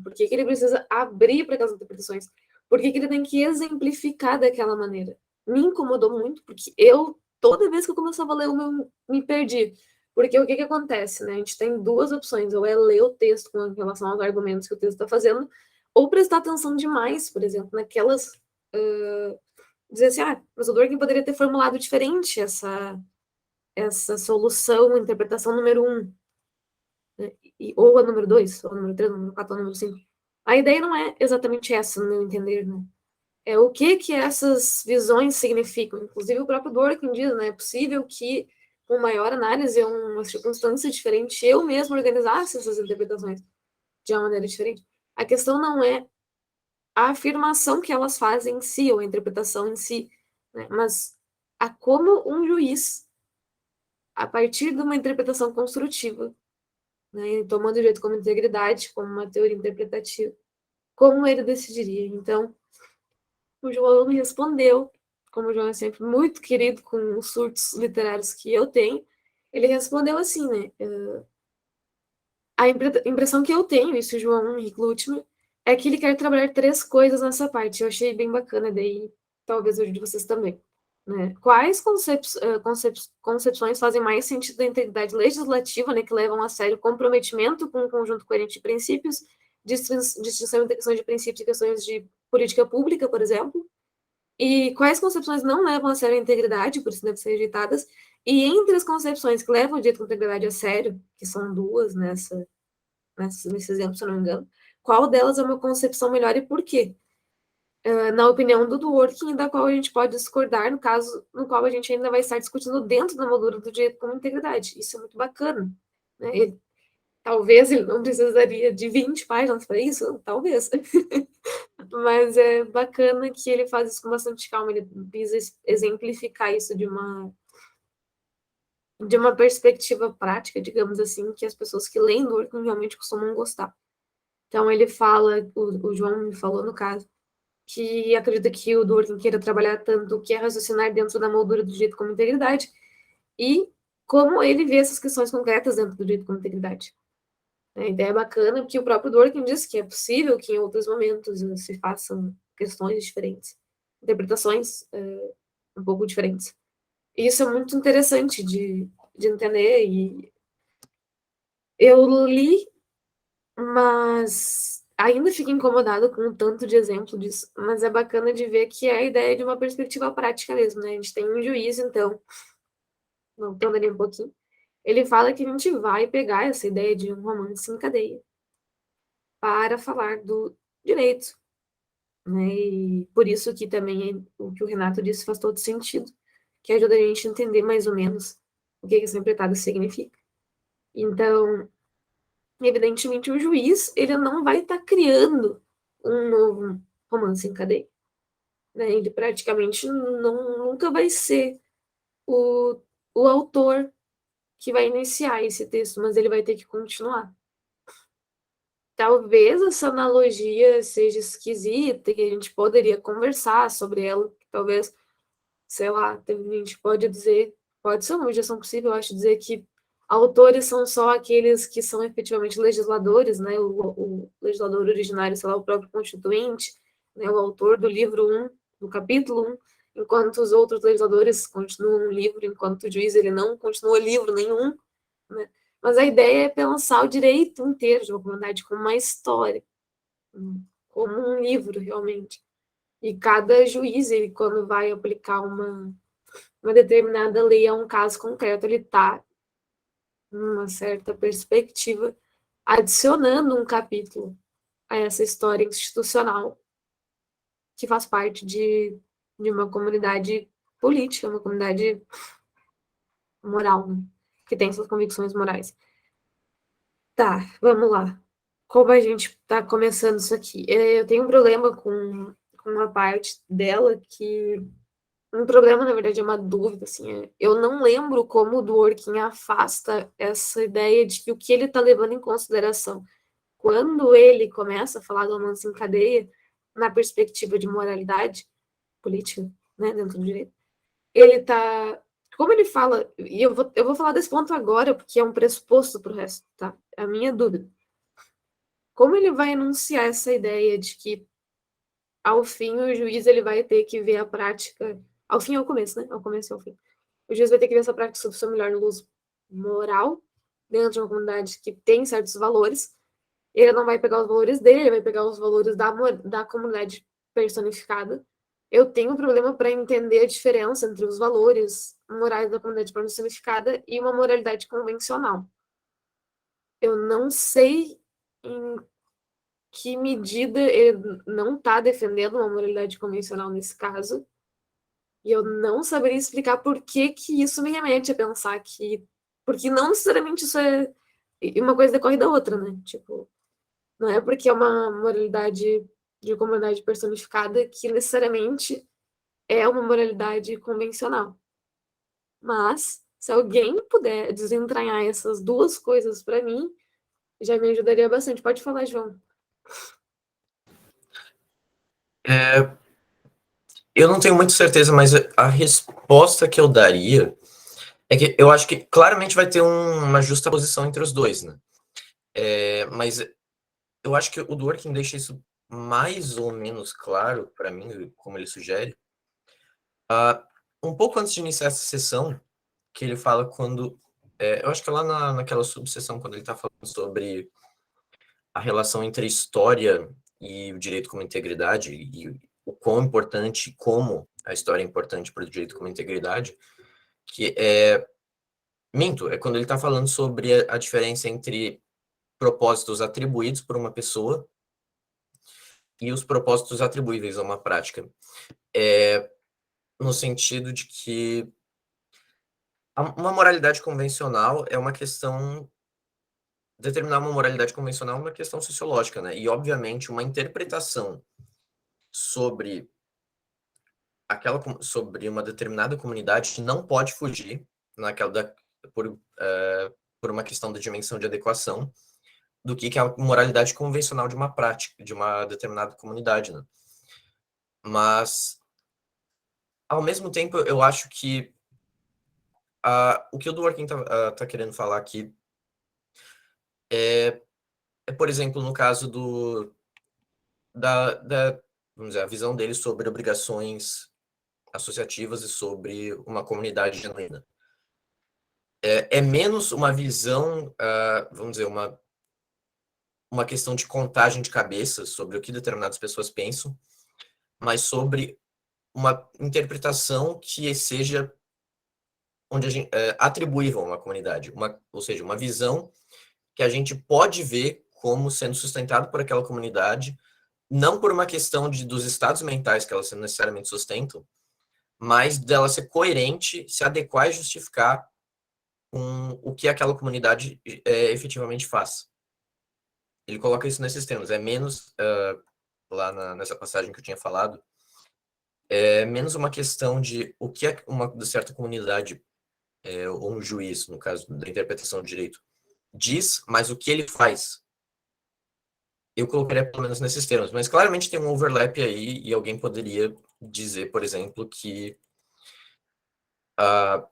Por que ele precisa abrir para aquelas interpretações? Por que ele tem que exemplificar daquela maneira? Me incomodou muito, porque toda vez que eu começava a ler uma, eu me perdi. Porque o que acontece, né? A gente tem duas opções, ou é ler o texto com relação aos argumentos que o texto está fazendo, ou prestar atenção demais, por exemplo, naquelas... dizer assim, mas o Dworkin poderia ter formulado diferente essa solução, interpretação número 1, né? Ou a número 2, ou a número 3, ou a número 4, ou a número 5. A ideia não é exatamente essa, no meu entender, né? É o que essas visões significam. Inclusive, o próprio Dworkin diz, né? É possível que, com maior análise, uma circunstância diferente, eu mesmo organizasse essas interpretações de uma maneira diferente. A questão não é a afirmação que elas fazem em si, ou a interpretação em si, né? Mas a como um juiz, a partir de uma interpretação construtiva, né, tomando o direito como integridade, como uma teoria interpretativa, como ele decidiria. Então, o João me respondeu, como o João é sempre muito querido com os surtos literários que eu tenho, ele respondeu assim, né? A impressão que eu tenho, isso o João Henrique Lutmer, é que ele quer trabalhar 3 coisas nessa parte. Eu achei bem bacana, daí talvez eu de vocês também. Né? Quais concepções fazem mais sentido da integridade legislativa, né, que levam a sério o comprometimento com um conjunto coerente de princípios, distinção entre questões de princípios e questões de política pública, por exemplo? E quais concepções não levam a sério a integridade, por isso devem ser rejeitadas? E entre as concepções que levam o direito à integridade a sério, que são 2 nesse exemplo, se eu não me engano, qual delas é uma concepção melhor e por quê? na opinião do Dworkin, da qual a gente pode discordar, no caso no qual a gente ainda vai estar discutindo dentro da moldura do direito como integridade. Isso é muito bacana, né? Talvez ele não precisaria de 20 páginas para isso, talvez. Mas é bacana que ele faz isso com bastante calma, ele visa exemplificar isso de uma perspectiva prática, digamos assim, que as pessoas que leem Dworkin realmente costumam gostar. Então ele fala, o João me falou no caso, que acredita que o Dworkin queira trabalhar tanto o que é raciocinar dentro da moldura do direito como integridade e como ele vê essas questões concretas dentro do direito como integridade. A ideia é bacana porque o próprio Dworkin diz que é possível que em outros momentos se façam questões diferentes, interpretações um pouco diferentes. E isso é muito interessante de entender, e eu li, mas ainda fico incomodada com o tanto de exemplo disso, mas é bacana de ver que é a ideia de uma perspectiva prática mesmo, né? A gente tem um juiz, então, voltando ali um pouquinho, ele fala que a gente vai pegar essa ideia de um romance em cadeia para falar do direito, né? E por isso que também o que o Renato disse faz todo sentido, que ajuda a gente a entender mais ou menos o que esse empretado significa. Então, evidentemente, o juiz ele não vai estar criando um novo romance em cadeia, né? Ele praticamente nunca vai ser o, o autor que vai iniciar esse texto, mas ele vai ter que continuar. Talvez essa analogia seja esquisita e a gente poderia conversar sobre ela. Talvez, sei lá, a gente pode dizer, pode ser uma objeção possível, eu acho, dizer que autores são só aqueles que são efetivamente legisladores, né? O legislador originário, sei lá, o próprio constituinte, né? O autor do livro 1, do capítulo 1, enquanto os outros legisladores continuam o livro, enquanto o juiz ele não continua livro nenhum, né? Mas a ideia é pensar o direito inteiro de uma comunidade como uma história, como um livro, realmente. E cada juiz, ele, quando vai aplicar uma determinada lei a um caso concreto, ele está, numa certa perspectiva, adicionando um capítulo a essa história institucional que faz parte de uma comunidade política, uma comunidade moral, né? Que tem suas convicções morais. Tá, vamos lá. Como a gente está começando isso aqui? Eu tenho um problema com uma parte dela que... Um problema, na verdade, é uma dúvida, assim. Eu não lembro como o Dworkin afasta essa ideia de que o que ele está levando em consideração quando ele começa a falar do romance em cadeia, na perspectiva de moralidade política, né, dentro do direito, ele está... Como ele fala, e eu vou falar desse ponto agora, porque é um pressuposto para o resto, tá? É a minha dúvida. Como ele vai enunciar essa ideia de que, ao fim, o juiz ele vai ter que ver a prática... Ao fim é ao começo, né? Ao começo e ao fim. O juiz vai ter que ver essa prática sob seu melhor luz moral, dentro de uma comunidade que tem certos valores. Ele não vai pegar os valores dele, ele vai pegar os valores da comunidade personificada. Eu tenho um problema para entender a diferença entre os valores morais da comunidade personificada e uma moralidade convencional. Eu não sei em que medida ele não está defendendo uma moralidade convencional nesse caso, e eu não saberia explicar por que que isso me remete a pensar que... Porque não necessariamente isso é... E uma coisa decorre da outra, né? Tipo, não é porque é uma moralidade de comunidade personificada que necessariamente é uma moralidade convencional. Mas, se alguém puder desentranhar essas duas coisas para mim, já me ajudaria bastante. Pode falar, João. Eu não tenho muita certeza, mas a resposta que eu daria é que eu acho que claramente vai ter uma justa posição entre os dois, né? Mas eu acho que o Dworkin deixa isso mais ou menos claro para mim, como ele sugere, um pouco antes de iniciar essa sessão, que ele fala quando... eu acho que é lá naquela subseção, quando ele está falando sobre a relação entre a história e o direito como integridade, e o quão importante, como a história é importante para o direito como integridade, que minto, é quando ele está falando sobre a diferença entre propósitos atribuídos por uma pessoa e os propósitos atribuíveis a uma prática. No sentido de que uma moralidade convencional é uma questão. Determinar uma moralidade convencional é uma questão sociológica, né? E, obviamente, uma interpretação sobre sobre uma determinada comunidade não pode fugir por uma questão da dimensão de adequação do que é a moralidade convencional de uma prática, de uma determinada comunidade, né? Mas, ao mesmo tempo, eu acho que o que o Dworkin tá querendo falar aqui é, por exemplo, no caso vamos dizer, a visão dele sobre obrigações associativas e sobre uma comunidade genuína. É menos uma visão, vamos dizer, uma questão de contagem de cabeças sobre o que determinadas pessoas pensam, mas sobre uma interpretação que seja onde a gente atribuível a uma comunidade, ou seja, uma visão que a gente pode ver como sendo sustentado por aquela comunidade, não por uma questão dos estados mentais que elas necessariamente sustentam, mas dela ser coerente, se adequar e justificar com o que aquela comunidade efetivamente faz. Ele coloca isso nesses termos, é menos, lá nessa passagem que eu tinha falado, é menos uma questão de o que uma certa comunidade, ou um juiz, no caso da interpretação do direito, diz, mas o que ele faz. Eu colocaria pelo menos nesses termos, mas claramente tem um overlap aí e alguém poderia dizer, por exemplo, que a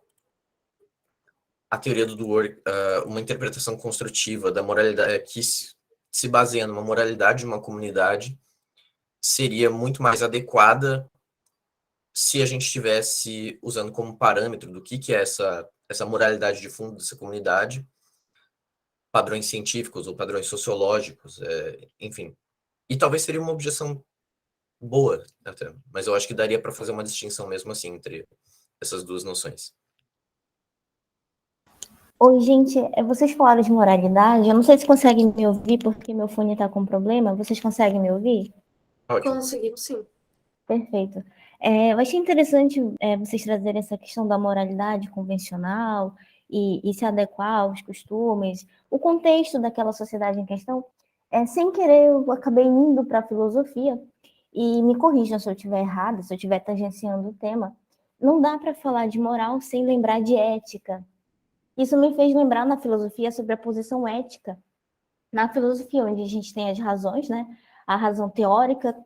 teoria do Dworkin, uma interpretação construtiva da moralidade que se baseia numa moralidade de uma comunidade seria muito mais adequada se a gente estivesse usando como parâmetro do que é essa moralidade de fundo dessa comunidade, padrões científicos ou padrões sociológicos, enfim. E talvez seria uma objeção boa, até, mas eu acho que daria para fazer uma distinção mesmo assim entre essas duas noções. Oi, gente, vocês falaram de moralidade, eu não sei se conseguem me ouvir porque meu fone está com problema, vocês conseguem me ouvir? Ótimo. Conseguimos sim. Perfeito. Eu achei interessante vocês trazerem essa questão da moralidade convencional e se adequar aos costumes, o contexto daquela sociedade em questão. Sem querer, eu acabei indo para a filosofia, e me corrijam se eu estiver errada, se eu estiver tangenciando o tema. Não dá para falar de moral sem lembrar de ética. Isso me fez lembrar na filosofia sobre a posição ética. Na filosofia, onde a gente tem as razões, né? A razão teórica,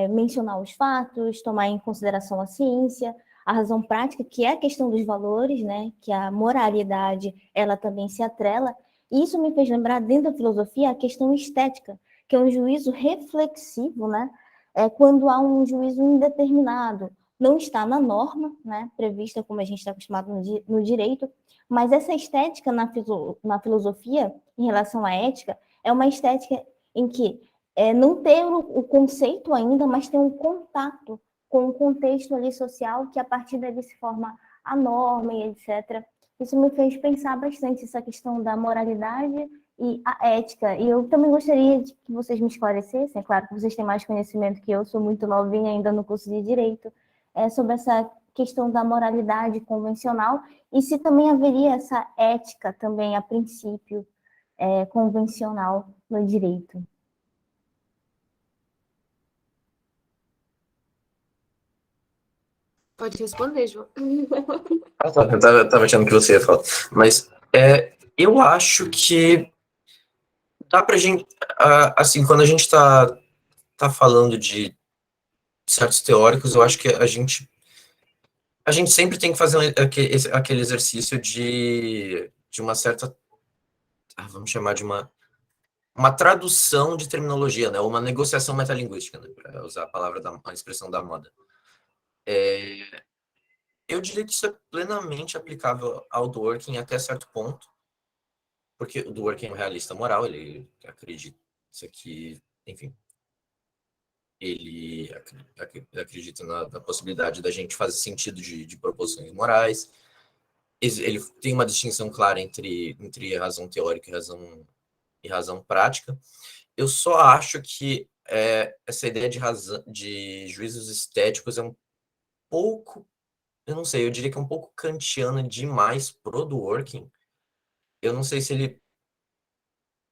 mencionar os fatos, tomar em consideração a ciência, a razão prática, que é a questão dos valores, né? Que a moralidade, ela também se atrela. E isso me fez lembrar, dentro da filosofia, a questão estética, que é um juízo reflexivo, né? Quando há um juízo indeterminado, não está na norma, né? Prevista como a gente está acostumado no direito, mas essa estética na filosofia, em relação à ética, é uma estética em que não tem o conceito ainda, mas tem um contato com o contexto ali social, que a partir dali se forma a norma e etc. Isso me fez pensar bastante essa questão da moralidade e a ética. E eu também gostaria de que vocês me esclarecessem, é claro que vocês têm mais conhecimento que eu, sou muito novinha ainda no curso de Direito, sobre essa questão da moralidade convencional e se também haveria essa ética também, a princípio, convencional no direito. Pode responder, João. Eu tava achando que você ia falar. Mas eu acho que dá pra gente, assim, quando a gente tá falando de certos teóricos, eu acho que a gente sempre tem que fazer aquele exercício de uma certa, vamos chamar de uma tradução de terminologia, né? Ou uma negociação metalinguística, né? Para usar a expressão da moda. Eu diria que isso é plenamente aplicável ao Dworkin até certo ponto, porque o Dworkin é um realista moral, ele acredita que, enfim, ele acredita na possibilidade da gente fazer sentido de proposições morais. Ele tem uma distinção clara entre razão teórica e razão prática. Eu só acho que essa ideia de juízos estéticos é um pouco, eu não sei, eu diria que é um pouco kantiana demais pro Dworkin. Eu não sei se ele,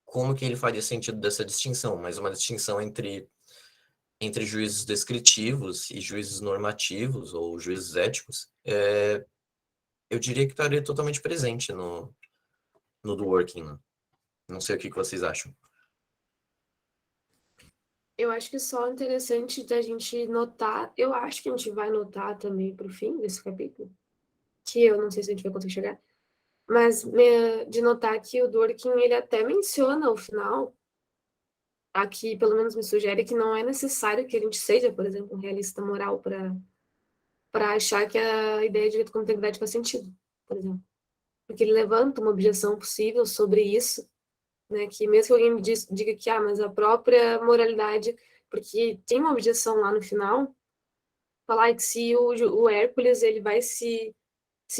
como que ele faria sentido dessa distinção, mas uma distinção entre juízos descritivos e juízos normativos ou juízos éticos, eu diria que estaria totalmente presente no Dworkin, né? Não sei o que vocês acham. Eu acho que só interessante da gente notar, eu acho que a gente vai notar também para o fim desse capítulo, que eu não sei se a gente vai conseguir chegar, mas de notar que o Dworkin, ele até menciona ao final, aqui pelo menos me sugere que não é necessário que a gente seja, por exemplo, um realista moral para achar que a ideia de direito como integridade faz sentido, por exemplo. Porque ele levanta uma objeção possível sobre isso, né, que mesmo que alguém me diga que, mas a própria moralidade, porque tem uma objeção lá no final, falar que se o Hércules ele vai se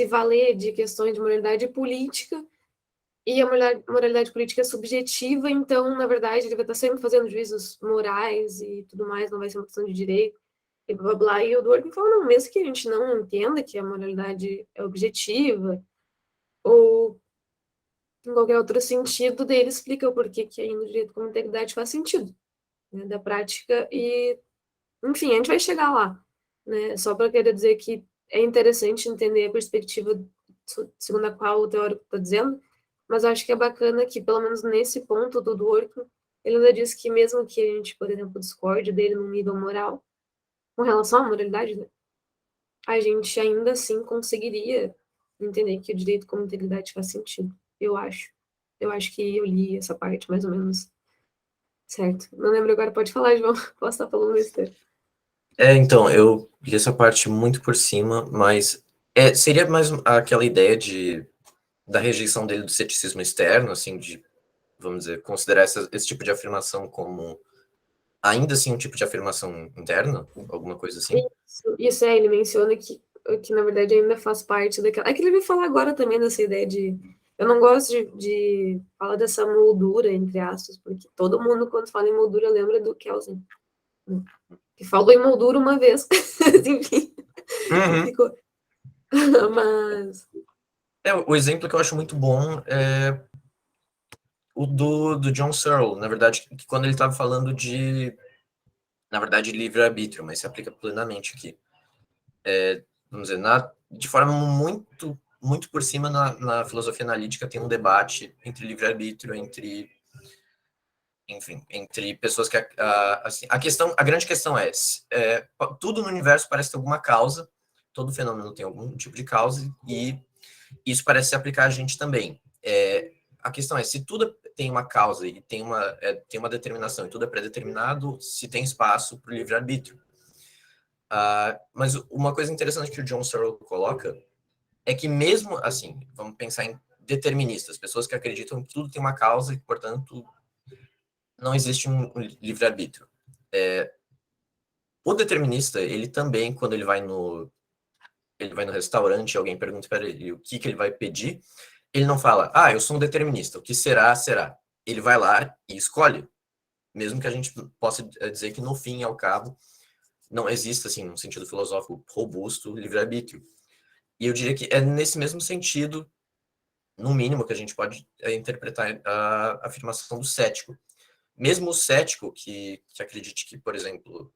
valer de questões de moralidade política, e a moralidade política é subjetiva, então, na verdade, ele vai estar sempre fazendo juízos morais e tudo mais, não vai ser uma questão de direito, e blá, blá, blá. E o Dworkin fala, não, mesmo que a gente não entenda que a moralidade é objetiva, ou em qualquer outro sentido, dele explica o porquê que ainda o direito como integridade faz sentido, né, da prática, e, enfim, a gente vai chegar lá, né, só para querer dizer que é interessante entender a perspectiva segundo a qual o teórico está dizendo, mas eu acho que é bacana que, pelo menos nesse ponto do Dworkin, ele ainda diz que mesmo que a gente, por exemplo, discorde dele num nível moral, com relação à moralidade, né, a gente ainda assim conseguiria entender que o direito como integridade faz sentido, eu acho. Eu acho que eu li essa parte, mais ou menos, certo. Não lembro agora, pode falar, João. Posso estar falando besteira. Então, eu li essa parte muito por cima, mas seria mais aquela ideia da rejeição dele do ceticismo externo, assim, de, vamos dizer, considerar esse tipo de afirmação como ainda assim um tipo de afirmação interna, alguma coisa assim. Isso ele menciona que na verdade ainda faz parte daquela. É que ele vai falar agora também dessa ideia de. Eu não gosto de falar dessa moldura, entre aspas, porque todo mundo, quando fala em moldura, lembra do Kelsen, né? Que falou em moldura uma vez. Enfim, ficou. Mas. O exemplo que eu acho muito bom é o do John Searle, na verdade, que quando ele estava falando na verdade, livre-arbítrio, mas se aplica plenamente aqui. Vamos dizer, de forma muito, muito por cima na filosofia analítica tem um debate entre livre-arbítrio, enfim, entre pessoas que assim, a grande questão é, tudo no universo parece ter alguma causa, todo fenômeno tem algum tipo de causa e isso parece se aplicar a gente também. A questão é, se tudo tem uma causa e tem uma determinação e tudo é pré-determinado, se tem espaço para o livre-arbítrio. Mas uma coisa interessante que o John Searle coloca é que mesmo assim, vamos pensar em deterministas, pessoas que acreditam que tudo tem uma causa e, portanto, não existe um livre-arbítrio. O determinista, ele também, quando ele vai no restaurante e alguém pergunta para ele o que ele vai pedir, ele não fala, eu sou um determinista, o que será, será. Ele vai lá e escolhe, mesmo que a gente possa dizer que no fim e ao cabo não exista, assim, num sentido filosófico robusto, livre-arbítrio. E eu diria que é nesse mesmo sentido, no mínimo, que a gente pode interpretar a afirmação do cético. Mesmo o cético que acredite que, por exemplo,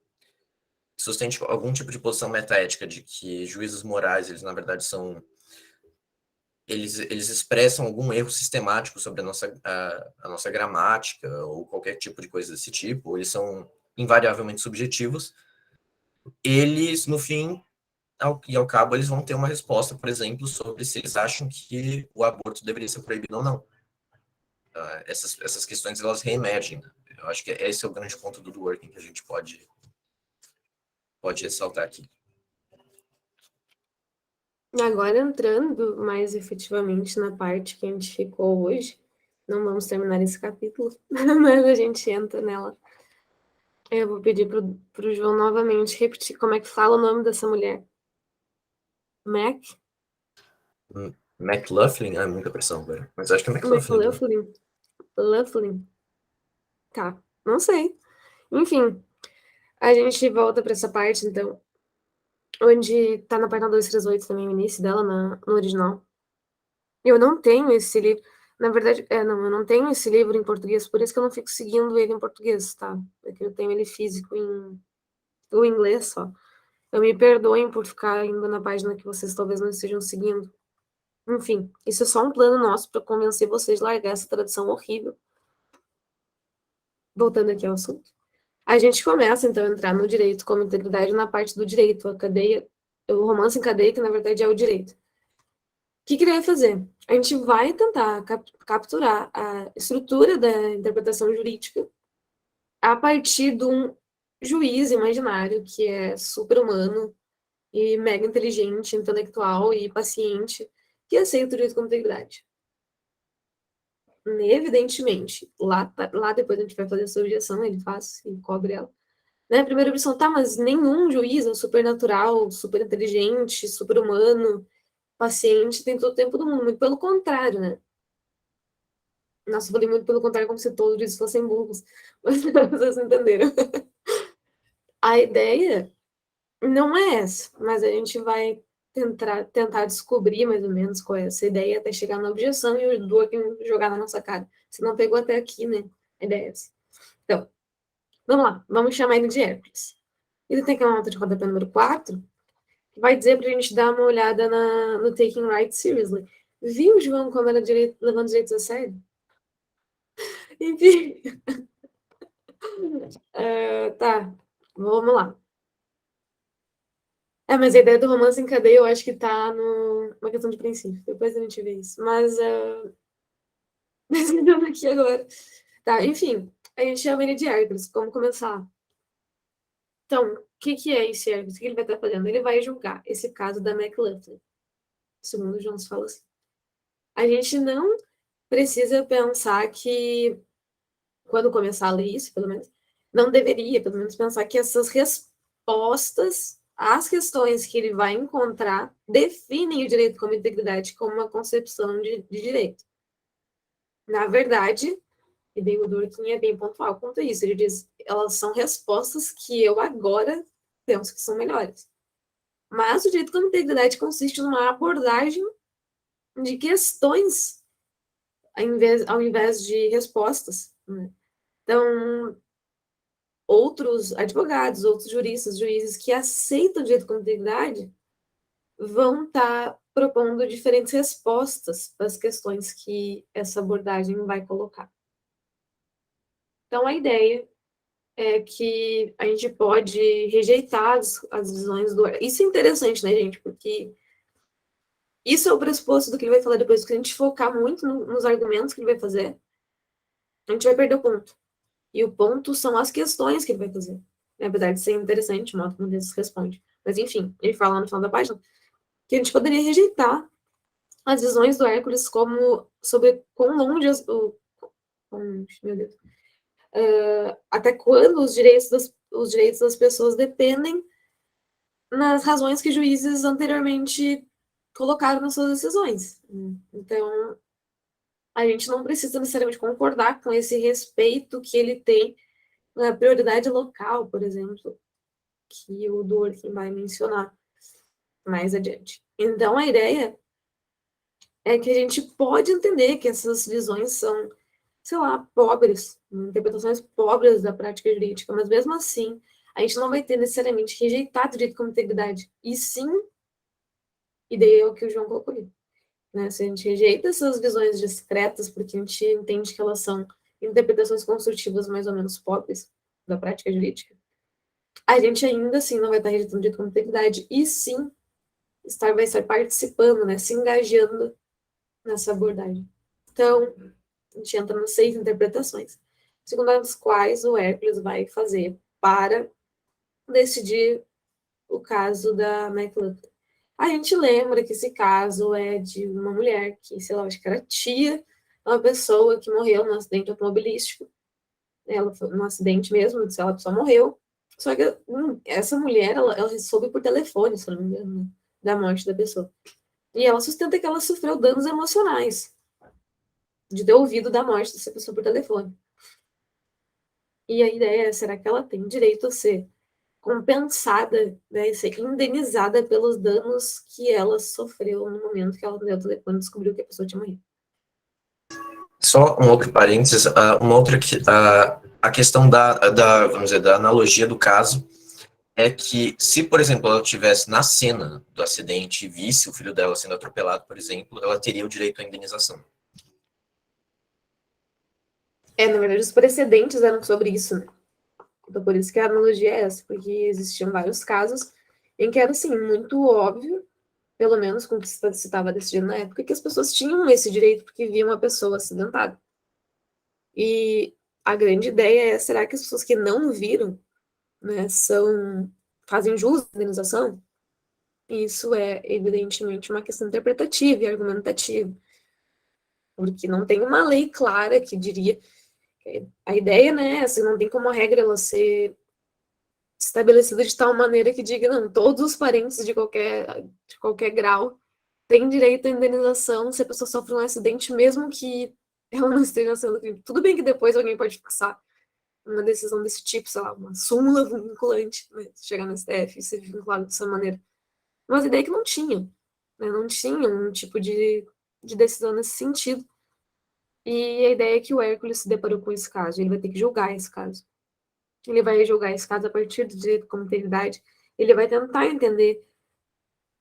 sustente algum tipo de posição metaética de que juízos morais, eles na verdade são eles expressam algum erro sistemático sobre a nossa gramática ou qualquer tipo de coisa desse tipo, eles são invariavelmente subjetivos, eles, no fim e ao cabo, eles vão ter uma resposta, por exemplo, sobre se eles acham que o aborto deveria ser proibido ou não. Essas questões, elas reemergem. Né? Eu acho que esse é o grande ponto do Dworkin que a gente pode ressaltar aqui. Agora entrando mais efetivamente na parte que a gente ficou hoje, não vamos terminar esse capítulo, mas a gente entra nela. Eu vou pedir pro João novamente repetir como é que fala o nome dessa mulher. McLaughlin? É muita pressão agora. Mas acho que é McLaughlin. McLaughlin. Tá, não sei. Enfim, a gente volta para essa parte, então, onde tá na página 238 também, o início dela no original. Eu não tenho esse livro. Na verdade, não, eu não tenho esse livro em português, por isso que eu não fico seguindo ele em português, tá? Porque eu tenho ele físico em inglês só. Eu me perdoem por ficar indo na página que vocês talvez não estejam seguindo. Enfim, isso é só um plano nosso para convencer vocês a largar essa tradução horrível. Voltando aqui ao assunto. A gente começa, então, a entrar no direito como integridade na parte do direito, a cadeia, o romance em cadeia, que na verdade é o direito. O que ele vai fazer? A gente vai tentar capturar a estrutura da interpretação jurídica a partir de um juiz imaginário que é super-humano e mega inteligente, intelectual e paciente, que aceita o direito como integridade. Evidentemente, lá depois a gente vai fazer essa objeção, ele faz e cobre ela. Né? Primeira objeção, tá, mas nenhum juiz é supernatural, super inteligente, super-humano, paciente, tem todo o tempo do mundo. Muito pelo contrário, né? Nossa, eu falei muito pelo contrário, como se todos eles fossem burros. Mas vocês entenderam. A ideia não é essa, mas a gente vai tentar descobrir mais ou menos qual é essa ideia até chegar na objeção e o Dworkin jogar na nossa cara. Você não pegou até aqui, né? A ideia é essa. Então, vamos lá. Vamos chamar ele de Hércules. Ele tem aqui uma nota de rodapé número 4, que vai dizer pra gente dar uma olhada no Taking Rights Seriously. Viu, João, como era levando direitos a sério? Enfim. Tá, vamos lá. Mas a ideia do romance em cadeia eu acho que tá numa questão de princípio. Depois a gente vê isso. Mas lembrando aqui agora. Tá, enfim. A gente chama ele de Hércules. Como começar? Então, o que é esse Hércules? O que ele vai estar fazendo? Ele vai julgar esse caso da McLaughlin. Segundo o Jones fala assim. A gente não precisa pensar que, quando começar a ler isso, pelo menos, não deveria, pelo menos, pensar que essas respostas às questões que ele vai encontrar definem o direito como integridade como uma concepção de direito. Na verdade, e daí o Durkheim é bem pontual quanto a isso. Ele diz, elas são respostas que eu agora penso que são melhores. Mas o direito como integridade consiste numa abordagem de questões ao invés de respostas. Né? Então, outros advogados, outros juristas, juízes que aceitam o direito como integridade vão estar propondo diferentes respostas para as questões que essa abordagem vai colocar. Então, a ideia é que a gente pode rejeitar as visões do... Isso é interessante, né, gente? Porque isso é o pressuposto do que ele vai falar depois, que a gente focar muito nos argumentos que ele vai fazer, a gente vai perder o ponto. E o ponto são as questões que ele vai fazer. Apesar de ser interessante o modo como ele responde. Mas, enfim, ele fala no final da página que a gente poderia rejeitar as visões do Hércules como sobre quão longe meu Deus, até quando os direitos das pessoas dependem nas razões que juízes anteriormente colocaram nas suas decisões. Então, a gente não precisa necessariamente concordar com esse respeito que ele tem na prioridade local, por exemplo, que o Dworkin vai mencionar mais adiante. Então, a ideia é que a gente pode entender que essas visões são, sei lá, pobres, interpretações pobres da prática jurídica, mas mesmo assim, a gente não vai ter necessariamente rejeitado o direito como integridade, e sim, e daí é o que o João colocou ali, né? Se a gente rejeita essas visões discretas, porque a gente entende que elas são interpretações construtivas mais ou menos pobres da prática jurídica, a gente ainda assim não vai estar rejeitando o direito como integridade, e sim, vai estar participando, né, se engajando nessa abordagem. Então, a gente entra nas 6 interpretações, segundo as quais o Hércules vai fazer para decidir o caso da McLaughlin. A gente lembra que esse caso é de uma mulher que, sei lá, acho que era tia, uma pessoa que morreu num acidente automobilístico. Ela foi num acidente mesmo, ela só morreu. Só que essa mulher, ela soube por telefone, se não me engano, né, da morte da pessoa. E ela sustenta que ela sofreu danos emocionais de ter ouvido da morte dessa pessoa por telefone. E a ideia é, será que ela tem direito a ser compensada, né, ser indenizada pelos danos que ela sofreu no momento que ela deu o telefone e descobriu que a pessoa tinha morrido. Só um outro parênteses, a questão vamos dizer, da analogia do caso é que se, por exemplo, ela estivesse na cena do acidente e visse o filho dela sendo atropelado, por exemplo, ela teria o direito à indenização. Na verdade, os precedentes eram sobre isso, né? Então, por isso que a analogia é essa, porque existiam vários casos em que era, assim, muito óbvio, pelo menos com o que se estava decidindo na época, que as pessoas tinham esse direito porque viam uma pessoa acidentada. E a grande ideia é, será que as pessoas que não viram, né, fazem jus à indenização? Isso é, evidentemente, uma questão interpretativa e argumentativa, porque não tem uma lei clara que diria. A ideia, né, assim, não tem como a regra ela ser estabelecida de tal maneira que diga, não, todos os parentes de qualquer grau têm direito à indenização se a pessoa sofre um acidente, mesmo que ela não esteja sendo crime. Tudo bem que depois alguém pode fixar uma decisão desse tipo, sei lá, uma súmula vinculante, né, chegar no STF e ser vinculado dessa maneira. Mas a ideia é que não tinha, né, não tinha um tipo de decisão nesse sentido. E a ideia é que o Hércules se deparou com esse caso, ele vai ter que julgar esse caso. Ele vai julgar esse caso a partir do direito da comunidade, ele vai tentar entender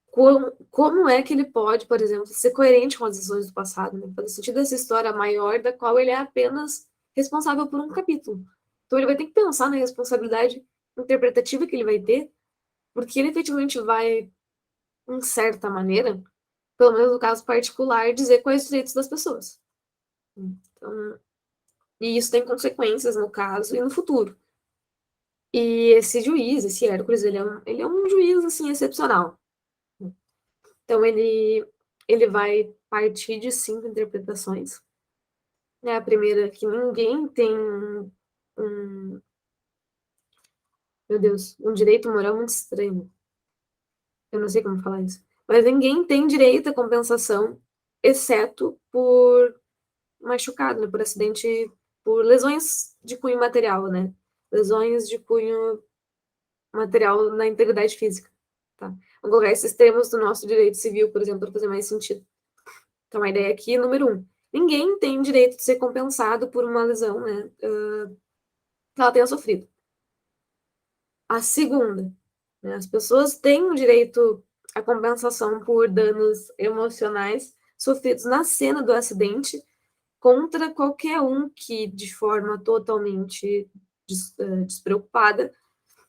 como é que ele pode, por exemplo, ser coerente com as decisões do passado, né? Fazer sentido dessa história maior da qual ele é apenas responsável por um capítulo. Então ele vai ter que pensar na responsabilidade interpretativa que ele vai ter, porque ele efetivamente vai, em certa maneira, pelo menos no caso particular, dizer quais os direitos das pessoas. Então, e isso tem consequências no caso e no futuro. E esse juiz, esse Hércules, ele é um juiz, assim, excepcional. Então, ele vai partir de 5 interpretações. Né? A primeira, que ninguém tem meu Deus, um direito moral muito estranho. Eu não sei como falar isso. Mas ninguém tem direito à compensação, exceto por machucado, né? Por acidente, por lesões de cunho material, né? Lesões de cunho material na integridade física. Tá? Vamos colocar esses termos do nosso direito civil, por exemplo, para fazer mais sentido. Então, a ideia aqui, número 1, ninguém tem direito de ser compensado por uma lesão, né, que ela tenha sofrido. A segunda, né, as pessoas têm o direito à compensação por danos emocionais sofridos na cena do acidente contra qualquer um que, de forma totalmente despreocupada,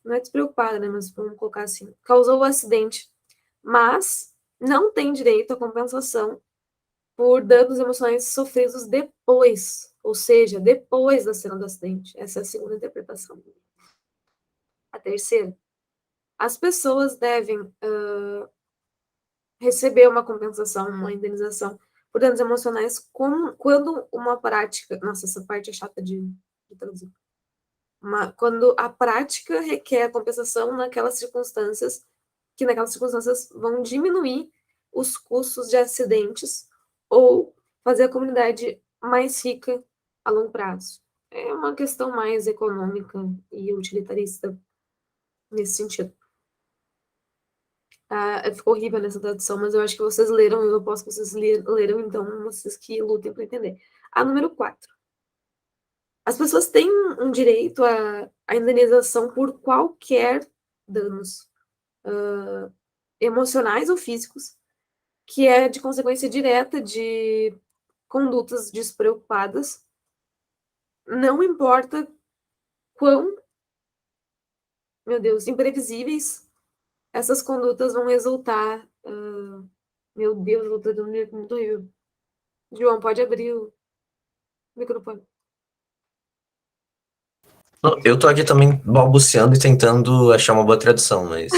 não é despreocupada, né, mas vamos colocar assim, causou o acidente, mas não tem direito à compensação por danos emocionais sofridos depois, ou seja, depois da cena do acidente. Essa é a segunda interpretação. A terceira, as pessoas devem receber uma compensação, uma indenização por danos emocionais quando uma prática, nossa, essa parte é chata de traduzir, quando a prática requer a compensação naquelas circunstâncias vão diminuir os custos de acidentes ou fazer a comunidade mais rica a longo prazo. É uma questão mais econômica e utilitarista nesse sentido. Ficou horrível nessa tradução, mas eu acho que vocês leram, eu posso que vocês leram, então vocês que lutem para entender. A número 4. As pessoas têm um direito à indenização por qualquer danos emocionais ou físicos, que é de consequência direta de condutas despreocupadas, não importa quão, meu Deus, imprevisíveis essas condutas vão resultar. Meu Deus, eu tô dando muito horrível. João, pode abrir o microfone. Eu tô aqui também balbuciando e tentando achar uma boa tradução, mas...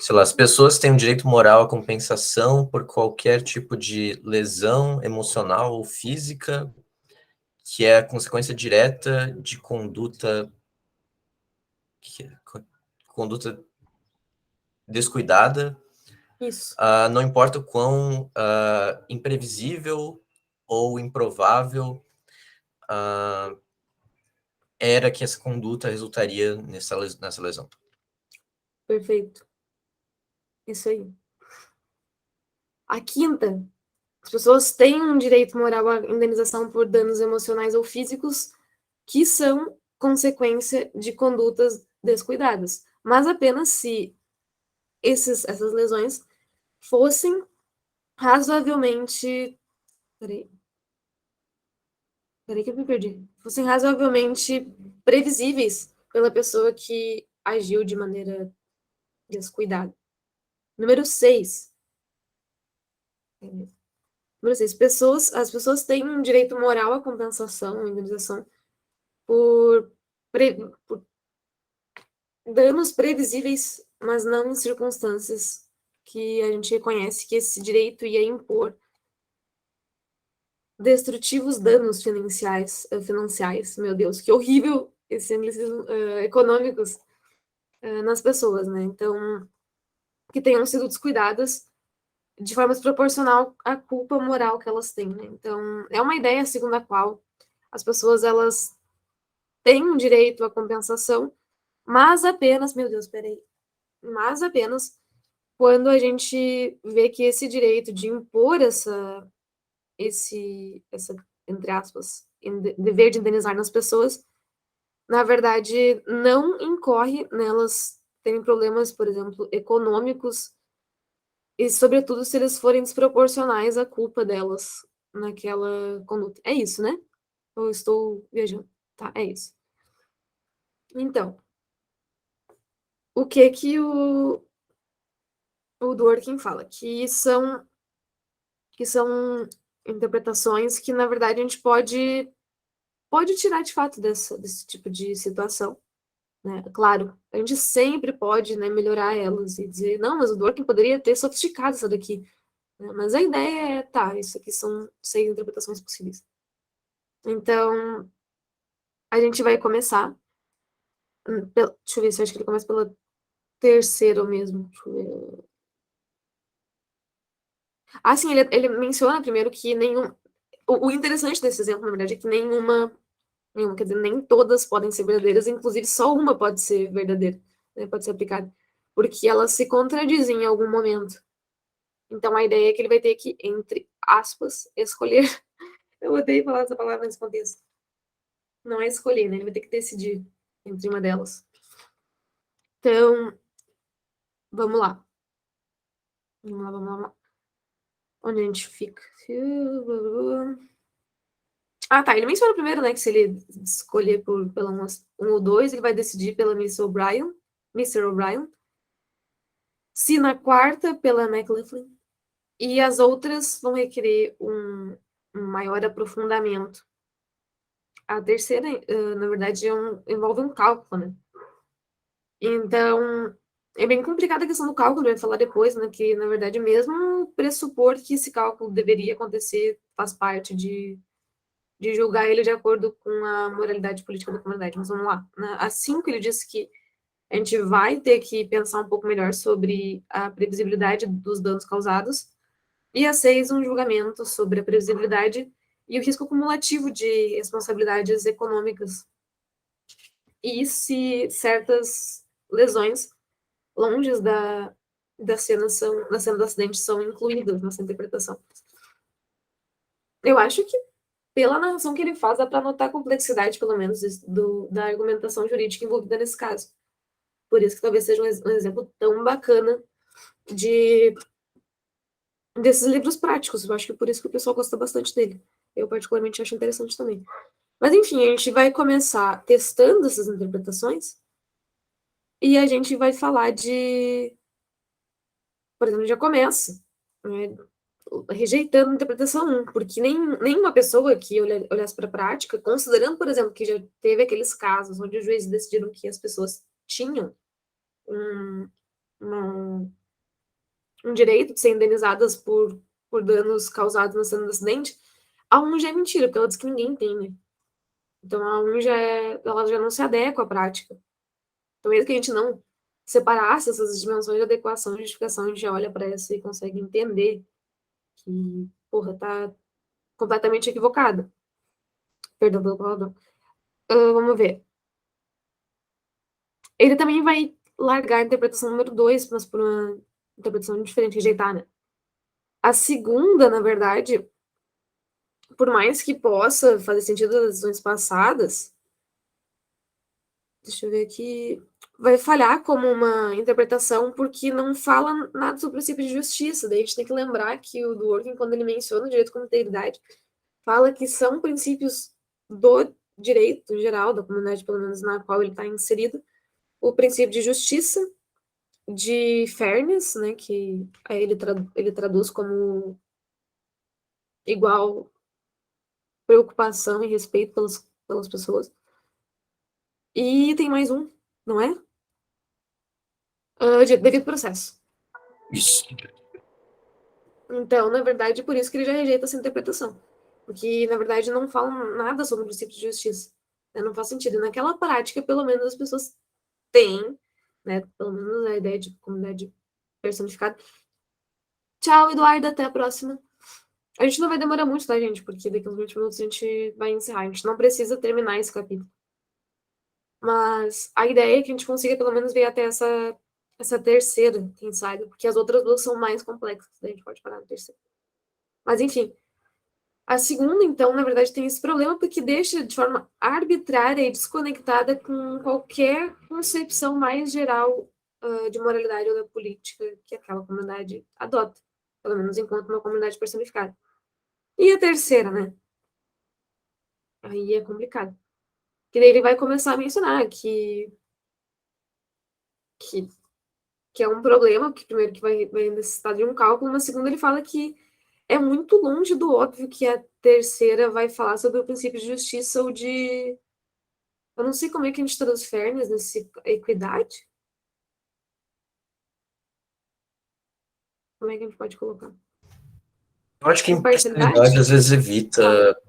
sei lá, as pessoas têm o direito moral à compensação por qualquer tipo de lesão emocional ou física que é a consequência direta de conduta conduta descuidada, Isso. não importa o quão imprevisível ou improvável era que essa conduta resultaria nessa lesão. Perfeito. Isso aí. A quinta, as pessoas têm um direito moral à indenização por danos emocionais ou físicos que são consequência de condutas descuidadas, mas apenas se essas lesões fossem razoavelmente. Peraí que eu me perdi. Fossem razoavelmente previsíveis pela pessoa que agiu de maneira descuidada. Número 6. Número 6. As pessoas têm um direito moral à compensação, à indenização, por danos previsíveis, mas não em circunstâncias que a gente reconhece que esse direito ia impor destrutivos danos financiais, meu Deus, que horrível esse anglicismo, econômicos nas pessoas, né? Então, que tenham sido descuidadas de forma desproporcional à culpa moral que elas têm, né? Então, é uma ideia segundo a qual as pessoas, elas têm um direito à compensação, mas apenas, meu Deus, peraí, mas apenas quando a gente vê que esse direito de impor essa, entre aspas, dever de indenizar nas pessoas, na verdade, não incorre nelas terem problemas, por exemplo, econômicos, e sobretudo se eles forem desproporcionais à culpa delas naquela conduta. É isso, né? Ou eu estou viajando? Tá, é isso. Então, o que o Dworkin fala? Que são interpretações que, na verdade, a gente pode tirar de fato desse tipo de situação, né? Claro, a gente sempre pode, né, melhorar elas e dizer, não, mas o Dworkin poderia ter sofisticado isso daqui, né? Mas a ideia é, tá, isso aqui são 6 interpretações possíveis. Então, a gente vai começar, deixa eu ver se eu acho que ele começa pela terceira mesmo, deixa eu ver. Ah, sim, ele menciona primeiro que o interessante desse exemplo, na verdade, é que nenhuma, quer dizer, nem todas podem ser verdadeiras, inclusive só uma pode ser verdadeira, né, pode ser aplicada, porque elas se contradizem em algum momento. Então, a ideia é que ele vai ter que, entre aspas, escolher. Eu odeio falar essa palavra nesse contexto. Não é escolher, né? Ele vai ter que decidir entre uma delas. Então, vamos lá. Vamos lá. Onde a gente fica? Ah, tá. Ele menciona primeiro, né, que se ele escolher pela um ou dois, ele vai decidir pela Mr. O'Brien. Se na quarta, pela McLaughlin. E as outras vão requerer um maior aprofundamento. A terceira, na verdade, envolve um cálculo, né? Então, é bem complicada a questão do cálculo, vai falar depois, né? Que, na verdade, mesmo pressupor que esse cálculo deveria acontecer faz parte de julgar ele de acordo com a moralidade política da comunidade. Mas vamos lá. A 5, ele disse que a gente vai ter que pensar um pouco melhor sobre a previsibilidade dos danos causados. E a 6, um julgamento sobre a previsibilidade e o risco cumulativo de responsabilidades econômicas. E se certas lesões longe da cena do acidente são incluídas nessa interpretação. Eu acho que, pela narração que ele faz, dá para notar a complexidade, pelo menos, da argumentação jurídica envolvida nesse caso. Por isso que talvez seja um exemplo tão bacana desses livros práticos. Eu acho que por isso que o pessoal gosta bastante dele. Eu, particularmente, acho interessante também. Mas, enfim, a gente vai começar testando essas interpretações e a gente vai falar por exemplo, já começa, né, rejeitando a interpretação 1, porque nenhuma pessoa que olhasse para a prática, considerando, por exemplo, que já teve aqueles casos onde os juízes decidiram que as pessoas tinham um direito de ser indenizadas por danos causados na cena do acidente, a 1 já é mentira, porque ela diz que ninguém tem, né? Então, a 1 ela já não se adequa à prática. Então, mesmo que a gente não separasse essas dimensões de adequação e justificação, a gente já olha para essa e consegue entender que, porra, tá completamente equivocada. Perdão pelo palavrão. Vamos ver. ele também vai largar a interpretação número 2, mas por uma interpretação diferente, rejeitar, né? A segunda, na verdade, por mais que possa fazer sentido das decisões passadas, deixa eu ver aqui, vai falhar como uma interpretação porque não fala nada sobre o princípio de justiça. Daí a gente tem que lembrar que o Dworkin, quando ele menciona o direito como integridade, fala que são princípios do direito geral, da comunidade, pelo menos na qual ele está inserido, o princípio de justiça, de fairness, né, que aí ele traduz como igual preocupação e respeito pelas pessoas. E tem mais um, não é? De devido processo. Isso. Então, na verdade, por isso que ele já rejeita essa interpretação. Porque, na verdade, não falam nada sobre o princípio de justiça. Né? Não faz sentido. Naquela prática, pelo menos, as pessoas têm, né? Pelo menos a ideia de comunidade personificada. Tchau, Eduardo. Até a próxima. A gente não vai demorar muito, tá, gente? Porque daqui a uns 20 minutos a gente vai encerrar. A gente não precisa terminar esse capítulo. Mas a ideia é que a gente consiga, pelo menos, ver até essa terceira, quem sabe, porque as outras duas são mais complexas, daí a gente pode parar na terceira. Mas, enfim, a segunda, então, na verdade, tem esse problema porque deixa de forma arbitrária e desconectada com qualquer concepção mais geral de moralidade ou da política que aquela comunidade adota, pelo menos enquanto uma comunidade personificada. E a terceira, né? Aí é complicado. Que daí ele vai começar a mencionar que que é um problema, que primeiro que vai necessitar de um cálculo, mas segundo ele fala que é muito longe do óbvio que a terceira vai falar sobre o princípio de justiça ou de... Eu não sei como é que a gente traduz fairness nesse... Equidade? Como é que a gente pode colocar? Eu acho que Imparcialidade? imparcialidade às vezes evita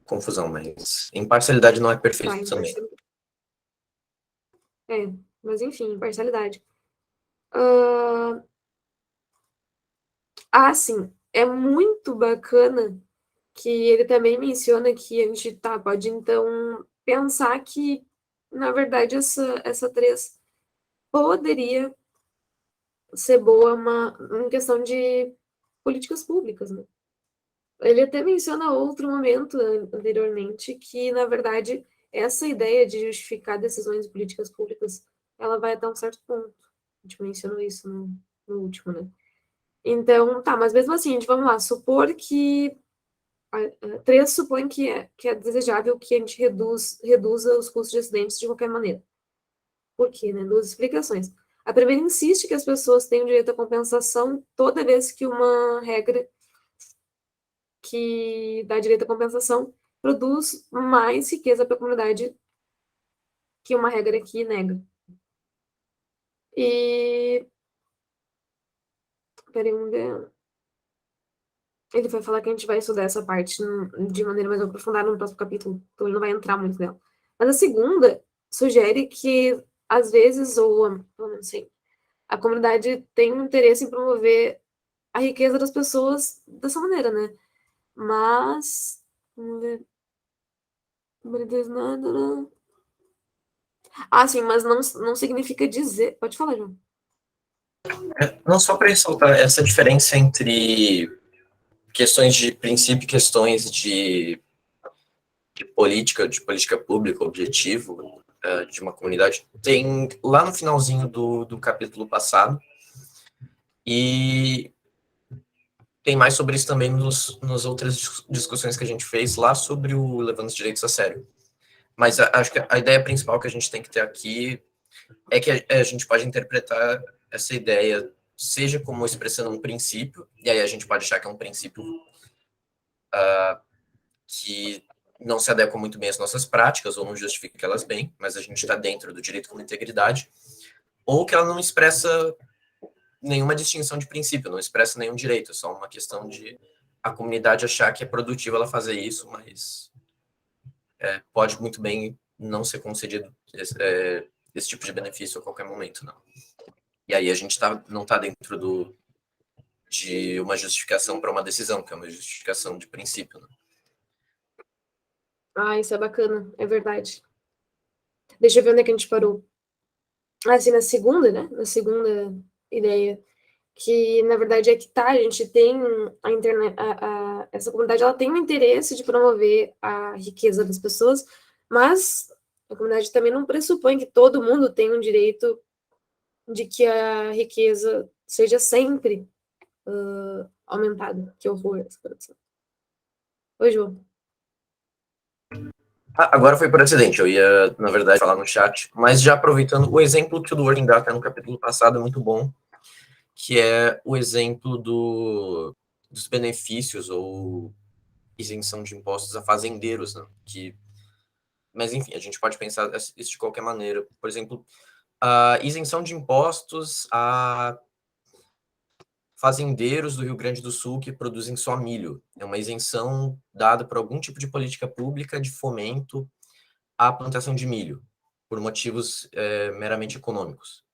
confusão, mas imparcialidade não é perfeito Tá, também. imparcialidade. É, mas enfim, imparcialidade. Sim, é muito bacana que ele também menciona que a gente pode então pensar que, na verdade, essa 3 poderia ser boa em questão de políticas públicas, né? Ele até menciona outro momento anteriormente que, na verdade, essa ideia de justificar decisões de políticas públicas, ela vai até um certo ponto. A gente mencionou isso no último, né? Então, tá, mas mesmo assim, vamos lá, supor que a 3 supõe que é desejável que a gente reduza os custos de acidentes de qualquer maneira. Por quê, né? Duas explicações. A primeira insiste que as pessoas têm o direito à compensação toda vez que uma regra que dá direito à compensação produz mais riqueza para a comunidade que uma regra que nega. E... Peraí, vamos ver. Ele vai falar que a gente vai estudar essa parte de maneira mais aprofundada no próximo capítulo, então ele não vai entrar muito nela. Mas a segunda sugere que, às vezes, ou pelo menos sim, a comunidade tem um interesse em promover a riqueza das pessoas dessa maneira, né? Mas. Vamos ver. Sim, mas não significa dizer. Pode falar, João. Não só para ressaltar essa diferença entre questões de princípio e questões de política pública, objetivo de uma comunidade, tem lá no finalzinho do capítulo passado, e tem mais sobre isso também nas outras discussões que a gente fez lá sobre o levando os direitos a sério. Mas acho que a ideia principal que a gente tem que ter aqui é que a gente pode interpretar essa ideia seja como expressando um princípio, e aí a gente pode achar que é um princípio que não se adequa muito bem às nossas práticas ou não justifica elas bem, mas a gente está dentro do direito com integridade, ou que ela não expressa nenhuma distinção de princípio, não expressa nenhum direito, é só uma questão de a comunidade achar que é produtivo ela fazer isso, mas pode muito bem não ser concedido esse tipo de benefício a qualquer momento, não. E aí a gente não está dentro de uma justificação para uma decisão, que é uma justificação de princípio. Né? Isso é bacana, é verdade. Deixa eu ver onde é que a gente parou. assim, na segunda, né? Na segunda ideia, que na verdade é que tá, a gente tem a internet, essa comunidade ela tem o interesse de promover a riqueza das pessoas, mas a comunidade também não pressupõe que todo mundo tem um direito de que a riqueza seja sempre aumentada. Que horror essa produção. Oi, João. Agora foi por acidente, eu ia, na verdade, falar no chat, mas já aproveitando o exemplo que o Dworkin dá até no capítulo passado é muito bom, que é o exemplo dos benefícios ou isenção de impostos a fazendeiros, né? Mas, enfim, a gente pode pensar isso de qualquer maneira. Por exemplo, a isenção de impostos a fazendeiros do Rio Grande do Sul que produzem só milho. É uma isenção dada por algum tipo de política pública de fomento à plantação de milho, por motivos meramente econômicos.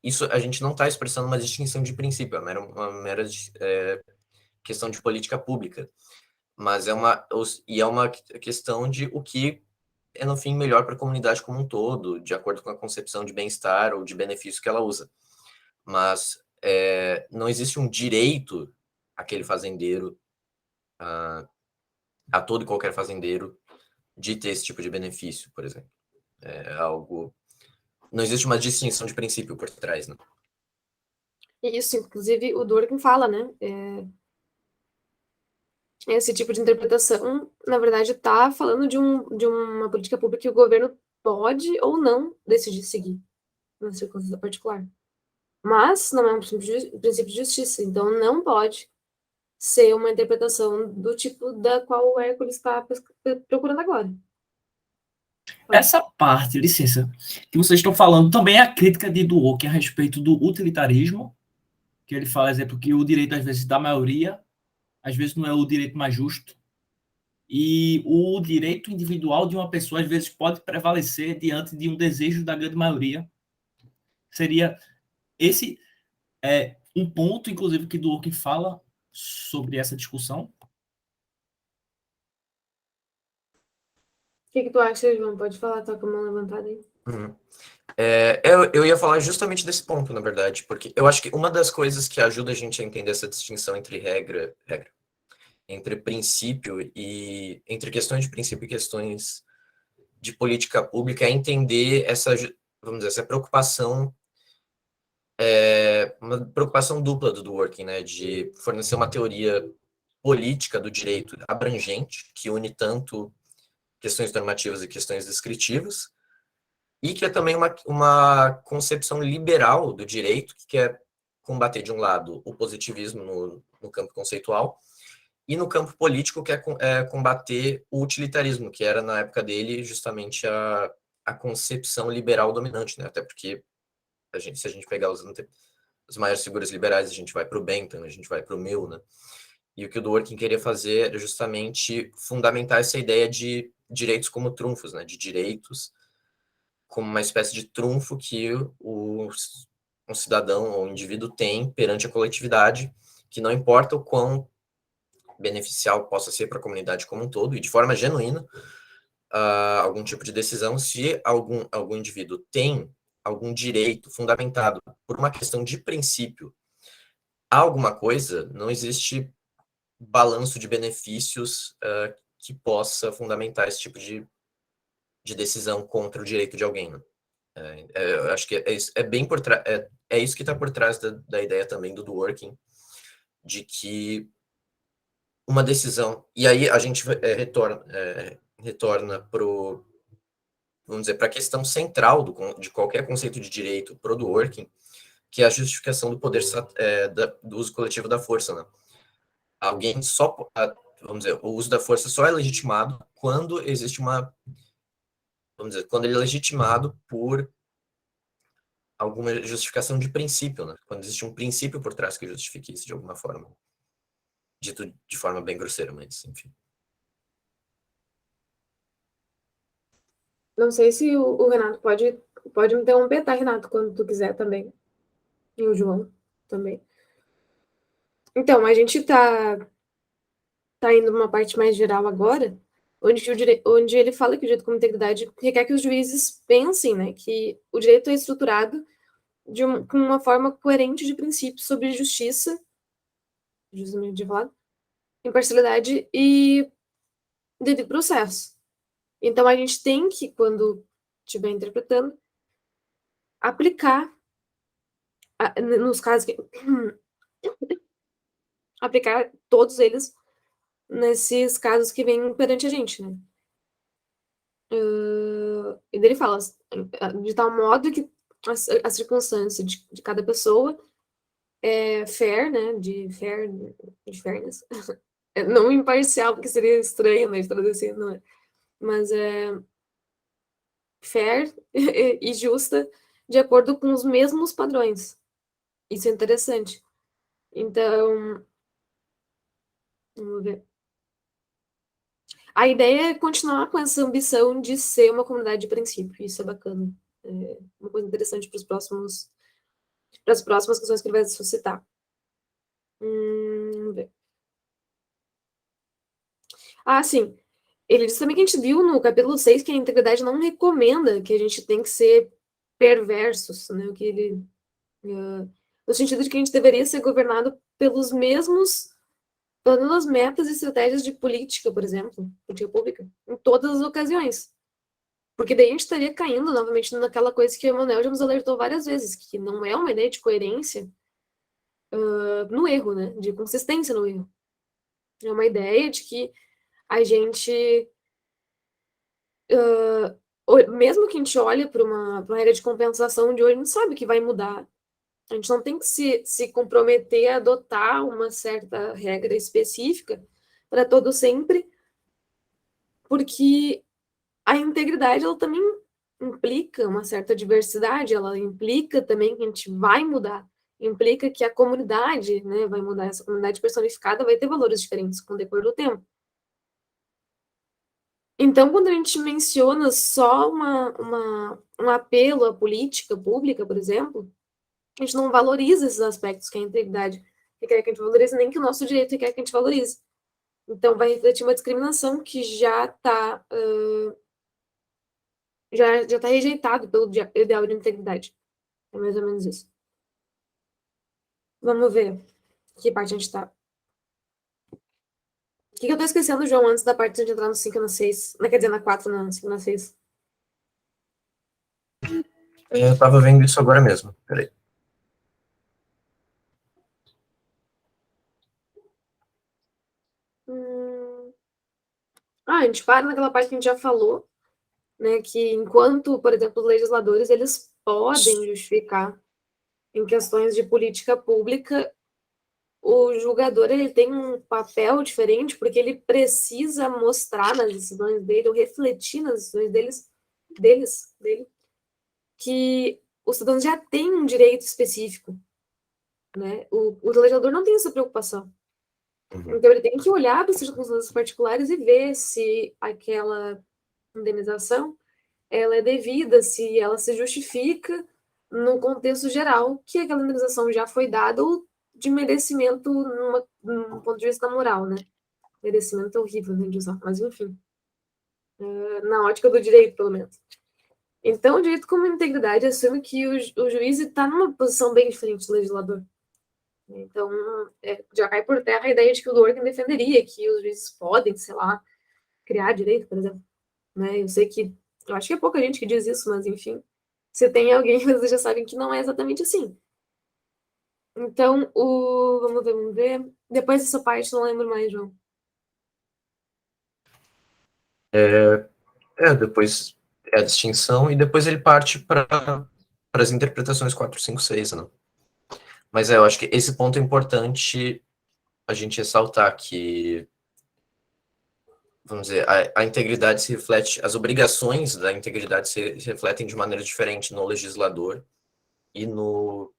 Isso a gente não está expressando uma distinção de princípio, é uma mera questão de política pública, mas é uma questão de o que é, no fim, melhor para a comunidade como um todo, de acordo com a concepção de bem-estar ou de benefício que ela usa. Mas não existe um direito àquele fazendeiro, a todo e qualquer fazendeiro, de ter esse tipo de benefício, por exemplo. É algo... Não existe uma distinção de princípio por trás, né? Isso, inclusive, o Dworkin fala, né? Esse tipo de interpretação, na verdade, está falando de uma política pública que o governo pode ou não decidir seguir, na circunstância particular. Mas não é um princípio de justiça, então não pode ser uma interpretação do tipo da qual o Hércules está procurando agora. Essa parte, licença, que vocês estão falando também é a crítica de Dworkin a respeito do utilitarismo, que ele fala, exemplo, que o direito, às vezes, da maioria, às vezes não é o direito mais justo, e o direito individual de uma pessoa, às vezes, pode prevalecer diante de um desejo da grande maioria. Seria esse um ponto, inclusive, que Dworkin fala sobre essa discussão. O que tu acha, João? Pode falar, tá com a mão levantada aí. Uhum. Eu ia falar justamente desse ponto, na verdade, porque eu acho que uma das coisas que ajuda a gente a entender essa distinção entre entre princípio e entre questões de princípio e questões de política pública é entender vamos dizer, essa preocupação, uma preocupação dupla do Dworkin, né, de fornecer uma teoria política do direito abrangente, que une tanto questões normativas e questões descritivas, e que é também uma concepção liberal do direito, que quer combater, de um lado, o positivismo no campo conceitual, e no campo político quer combater o utilitarismo, que era, na época dele, justamente a concepção liberal dominante, né? Até porque, se a gente pegar as maiores figuras liberais, a gente vai para o Bentham, a gente vai para o Mill, né? E o que o Dworkin queria fazer era justamente fundamentar essa ideia de direitos como trunfos, né? De direitos como uma espécie de trunfo que um cidadão ou um indivíduo tem perante a coletividade, que não importa o quão beneficial possa ser para a comunidade como um todo, e de forma genuína, algum tipo de decisão, se algum indivíduo tem algum direito fundamentado por uma questão de princípio a alguma coisa, não existe balanço de benefícios que possa fundamentar esse tipo de decisão contra o direito de alguém, né? Eu acho que bem por trás, isso que está por trás da ideia também do Dworkin, de que uma decisão, e aí a gente retorna vamos dizer, para a questão central de qualquer conceito de direito pro Dworkin, que é a justificação do poder do uso coletivo da força, né? Alguém vamos dizer, o uso da força só é legitimado quando existe vamos dizer, quando ele é legitimado por alguma justificação de princípio, né? Quando existe um princípio por trás que justifique isso de alguma forma. Dito de forma bem grosseira, mas enfim. Não sei se o Renato pode me interromper, tá, Renato, quando tu quiser também. E o João também. Então, a gente tá indo uma parte mais geral agora, onde ele fala que o direito como integridade requer que os juízes pensem, né, que o direito é estruturado com uma forma coerente de princípios sobre justiça, justamente de falar, imparcialidade e devido processo. Então, a gente tem que, quando estiver interpretando, aplicar, nos casos que... aplicar todos eles nesses casos que vêm perante a gente, né? E daí ele fala, de tal modo que a circunstância de cada pessoa é fair, né? De fairness. Não imparcial, porque seria estranho, né? De traduzir, não é? Mas é fair e justa de acordo com os mesmos padrões. Isso é interessante. Então, vamos ver. A ideia é continuar com essa ambição de ser uma comunidade de princípio. Isso é bacana. É uma coisa interessante para as próximas questões que ele vai suscitar. Vamos ver. Ah, sim. Ele diz também que a gente viu no capítulo 6 que a integridade não recomenda que a gente tem que ser perversos, né? Que ele, no sentido de que a gente deveria ser governado pelas mesmas metas e estratégias de política, por exemplo, política pública, em todas as ocasiões. Porque daí a gente estaria caindo novamente naquela coisa que o Emmanuel já nos alertou várias vezes, que não é uma ideia de coerência no erro, né? De consistência no erro. É uma ideia de que a gente, mesmo que a gente olhe para uma regra de compensação de hoje, a gente sabe que vai mudar. A gente não tem que se comprometer a adotar uma certa regra específica para todo sempre, porque a integridade, ela também implica uma certa diversidade, ela implica também que a gente vai mudar, implica que a comunidade, né, vai mudar, essa comunidade personificada vai ter valores diferentes com o decorrer do tempo. Então, quando a gente menciona só um apelo à política pública, por exemplo, a gente não valoriza esses aspectos que a integridade requer que a gente valorize, nem que o nosso direito requer que a gente valorize. Então, vai refletir uma discriminação que já está rejeitado pelo ideal de integridade. É mais ou menos isso. Vamos ver que parte a gente está. O que eu tô esquecendo, João, antes da parte de a gente entrar no 5 e no 6? Não, quer dizer, na 4, no 5 e na 6. Eu tava vendo isso agora mesmo. Peraí. A gente para naquela parte que a gente já falou, né? Que enquanto, por exemplo, os legisladores, eles podem justificar em questões de política pública, o julgador, ele tem um papel diferente, porque ele precisa mostrar nas decisões dele, ou refletir nas decisões dele, que o cidadão já tem um direito específico, né? O legislador não tem essa preocupação. Então, ele tem que olhar para as circunstâncias particulares e ver se aquela indenização ela é devida, se ela se justifica no contexto geral que aquela indenização já foi dada ou de merecimento num ponto de vista moral, né? Merecimento é horrível, né, de usar, mas enfim. Na ótica do direito, pelo menos. Então, o direito como integridade assume que o juiz está numa posição bem diferente do legislador. Então, já cai por terra a ideia de que o Dworkin defenderia que os juízes podem, sei lá, criar direito, por exemplo. Né? Eu acho que é pouca gente que diz isso, mas enfim. Se tem alguém, vocês já sabem que não é exatamente assim. Então, vamos ver. Depois dessa parte, não lembro mais, João. Depois é a distinção, e depois ele parte para as interpretações 4, 5, 6, né? Mas eu acho que esse ponto é importante a gente ressaltar, que, vamos dizer, a integridade se reflete, as obrigações da integridade se refletem de maneira diferente no legislador e no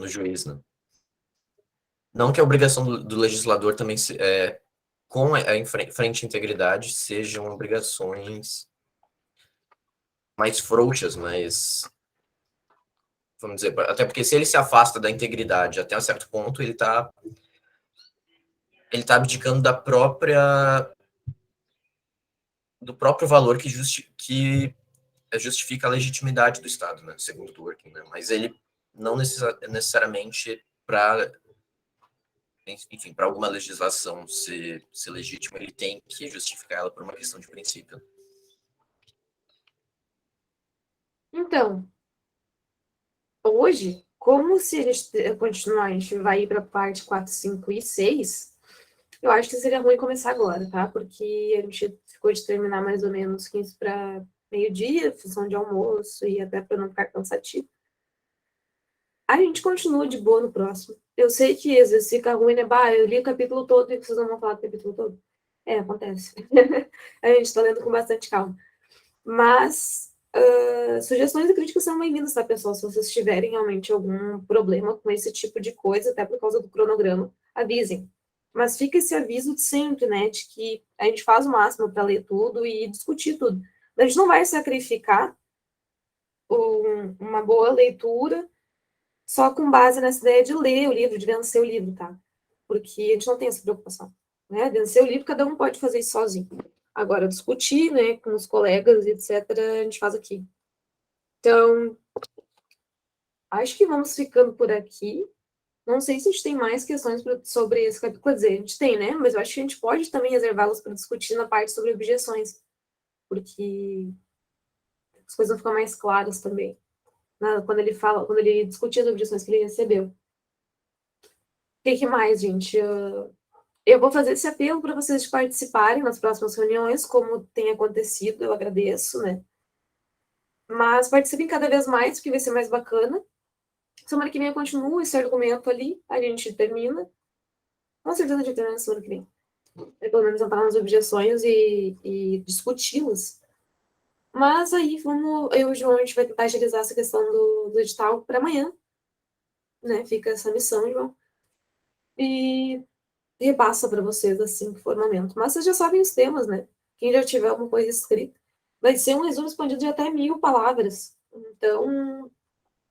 juiz, né? Não que a obrigação do legislador também, com a frente à integridade, sejam obrigações mais frouxas, mas, vamos dizer, até porque se ele se afasta da integridade até um certo ponto, ele tá abdicando da própria do próprio valor que justifica a legitimidade do Estado, né, segundo Dworkin, né, mas ele não necessariamente para, enfim, para alguma legislação ser legítima, ele tem que justificar ela por uma questão de princípio. Então, hoje, como se a gente continuar, a gente vai ir para a parte 4, 5 e 6, eu acho que seria ruim começar agora, tá? Porque a gente ficou de terminar mais ou menos 15 para meio-dia, função de almoço e até para não ficar cansativo. A gente continua de boa no próximo. Eu sei que às vezes fica ruim, né? Bah, eu li o capítulo todo e vocês não vão falar do capítulo todo. Acontece. A gente tá lendo com bastante calma. Mas sugestões e críticas são bem-vindas, tá, pessoal? Se vocês tiverem realmente algum problema com esse tipo de coisa, até por causa do cronograma, avisem. Mas fica esse aviso de sempre, né? De que a gente faz o máximo para ler tudo e discutir tudo. A gente não vai sacrificar uma boa leitura só com base nessa ideia de ler o livro, de vencer o livro, tá? Porque a gente não tem essa preocupação, né? Vencer o livro, cada um pode fazer isso sozinho. Agora, discutir, né, com os colegas, etc., a gente faz aqui. Então, acho que vamos ficando por aqui. Não sei se a gente tem mais questões sobre esse capítulo. Quer dizer, a gente tem, né? Mas eu acho que a gente pode também reservá-las para discutir na parte sobre objeções, porque as coisas vão ficar mais claras também, né? Quando ele discutir as objeções que ele recebeu. O que mais, gente? Eu vou fazer esse apelo para vocês participarem nas próximas reuniões, como tem acontecido, eu agradeço, né? Mas participem cada vez mais, porque vai ser mais bacana. Semana que vem eu continuo esse argumento ali, a gente termina. Com certeza a gente termina na semana que vem. Pelo menos entrar nas objeções e discuti-las. Mas aí eu e o João, a gente vai tentar agilizar essa questão do edital para amanhã. Né? Fica essa missão, João. E repassa para vocês assim que for o momento. Mas vocês já sabem os temas, né? Quem já tiver alguma coisa escrita. Vai ser um resumo expandido de até 1000 palavras. Então,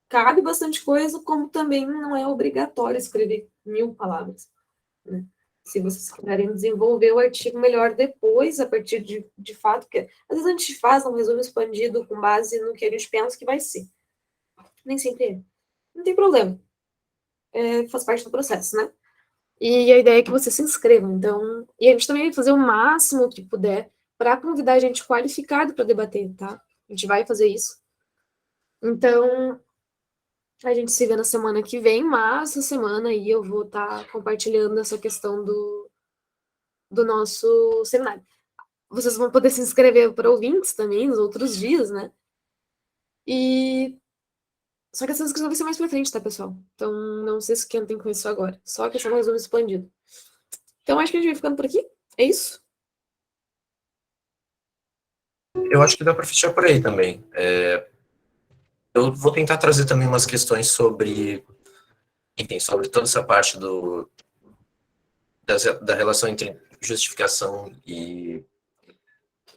cabe bastante coisa, como também não é obrigatório escrever 1000 palavras. Né? Se vocês quiserem desenvolver o artigo melhor depois, a partir de fato, que às vezes a gente faz um resumo expandido com base no que a gente pensa que vai ser. Nem sempre é. Não tem problema. Faz parte do processo, né? E a ideia é que você se inscrevam. Então, e a gente também vai fazer o máximo que puder para convidar a gente qualificado para debater, tá? A gente vai fazer isso. Então, a gente se vê na semana que vem, mas essa semana aí eu vou estar compartilhando essa questão do nosso seminário. Vocês vão poder se inscrever para ouvintes também nos outros dias, né? Só que essa inscrição vai ser mais pra frente, tá, pessoal? Então, não se esquentem com isso agora. Só a questão do resumo expandido. Então, acho que a gente vai ficando por aqui. É isso? Eu acho que dá para fechar por aí também. Eu vou tentar trazer também umas questões sobre, enfim, sobre toda essa parte da relação entre justificação e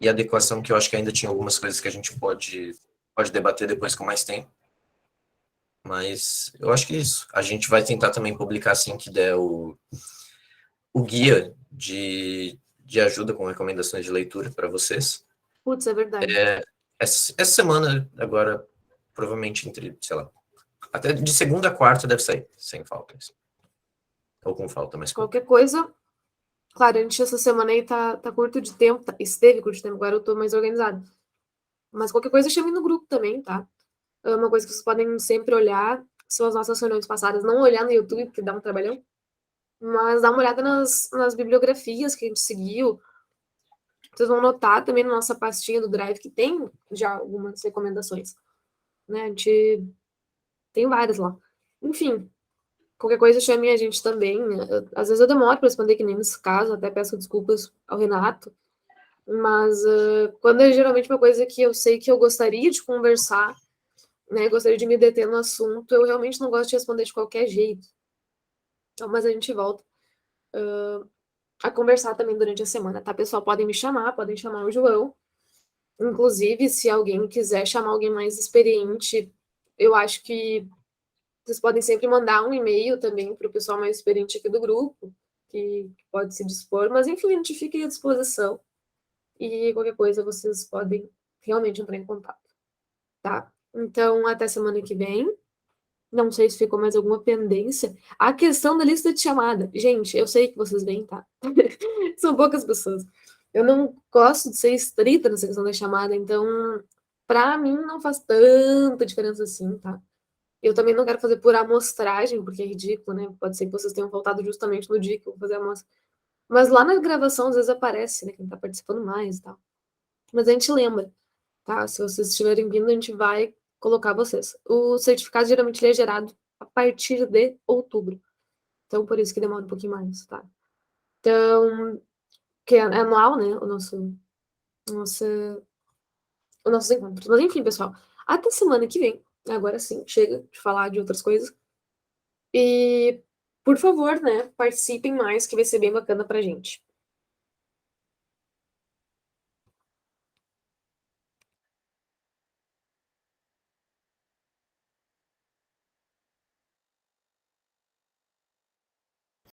adequação, que eu acho que ainda tinha algumas coisas que a gente pode debater depois com mais tempo. Mas eu acho que é isso. A gente vai tentar também publicar assim que der o guia de ajuda com recomendações de leitura para vocês. Putz, é verdade. Essa semana, agora, provavelmente entre, sei lá, até de segunda a quarta deve sair, sem falta. Ou com falta, mas Qualquer coisa, claro, a gente essa semana aí tá curto de tempo, esteve curto de tempo, agora eu tô mais organizado. Mas qualquer coisa, chame no grupo também, tá? Uma coisa que vocês podem sempre olhar são as nossas reuniões passadas. Não olhar no YouTube, porque dá um trabalhão, mas dá uma olhada nas bibliografias que a gente seguiu. Vocês vão notar também na nossa pastinha do Drive que tem já algumas recomendações. Né? A gente tem várias lá. Enfim, qualquer coisa chame a gente também. Às vezes eu demoro para responder, que nem nesse caso, até peço desculpas ao Renato. Mas quando é geralmente uma coisa que eu sei que eu gostaria de conversar, né, gostaria de me deter no assunto, eu realmente não gosto de responder de qualquer jeito. Então, mas a gente volta a conversar também durante a semana, tá, pessoal? Podem me chamar, podem chamar o João. Inclusive, se alguém quiser chamar alguém mais experiente, eu acho que vocês podem sempre mandar um e-mail também para o pessoal mais experiente aqui do grupo, que pode se dispor. Mas, enfim, a gente fica à disposição. e qualquer coisa vocês podem realmente entrar em contato, tá? Então, até semana que vem. Não sei se ficou mais alguma pendência. A questão da lista de chamada. Gente, eu sei que vocês veem, tá? São poucas pessoas. Eu não gosto de ser estrita nessa questão da chamada, então, pra mim, não faz tanta diferença assim, tá? Eu também não quero fazer por amostragem, porque é ridículo, né? Pode ser que vocês tenham faltado justamente no dia que eu vou fazer a amostra. Mas lá na gravação, às vezes aparece, né? Quem tá participando mais e tal. Mas a gente lembra, tá? Se vocês estiverem vindo, a gente vai colocar vocês. O certificado geralmente ele é gerado a partir de outubro. Então, por isso que demora um pouquinho mais, tá? Então, que é anual, né? Nosso, os nossos encontros. Mas enfim, pessoal, até semana que vem. Agora sim, chega de falar de outras coisas. E, por favor, né, participem mais, que vai ser bem bacana pra gente.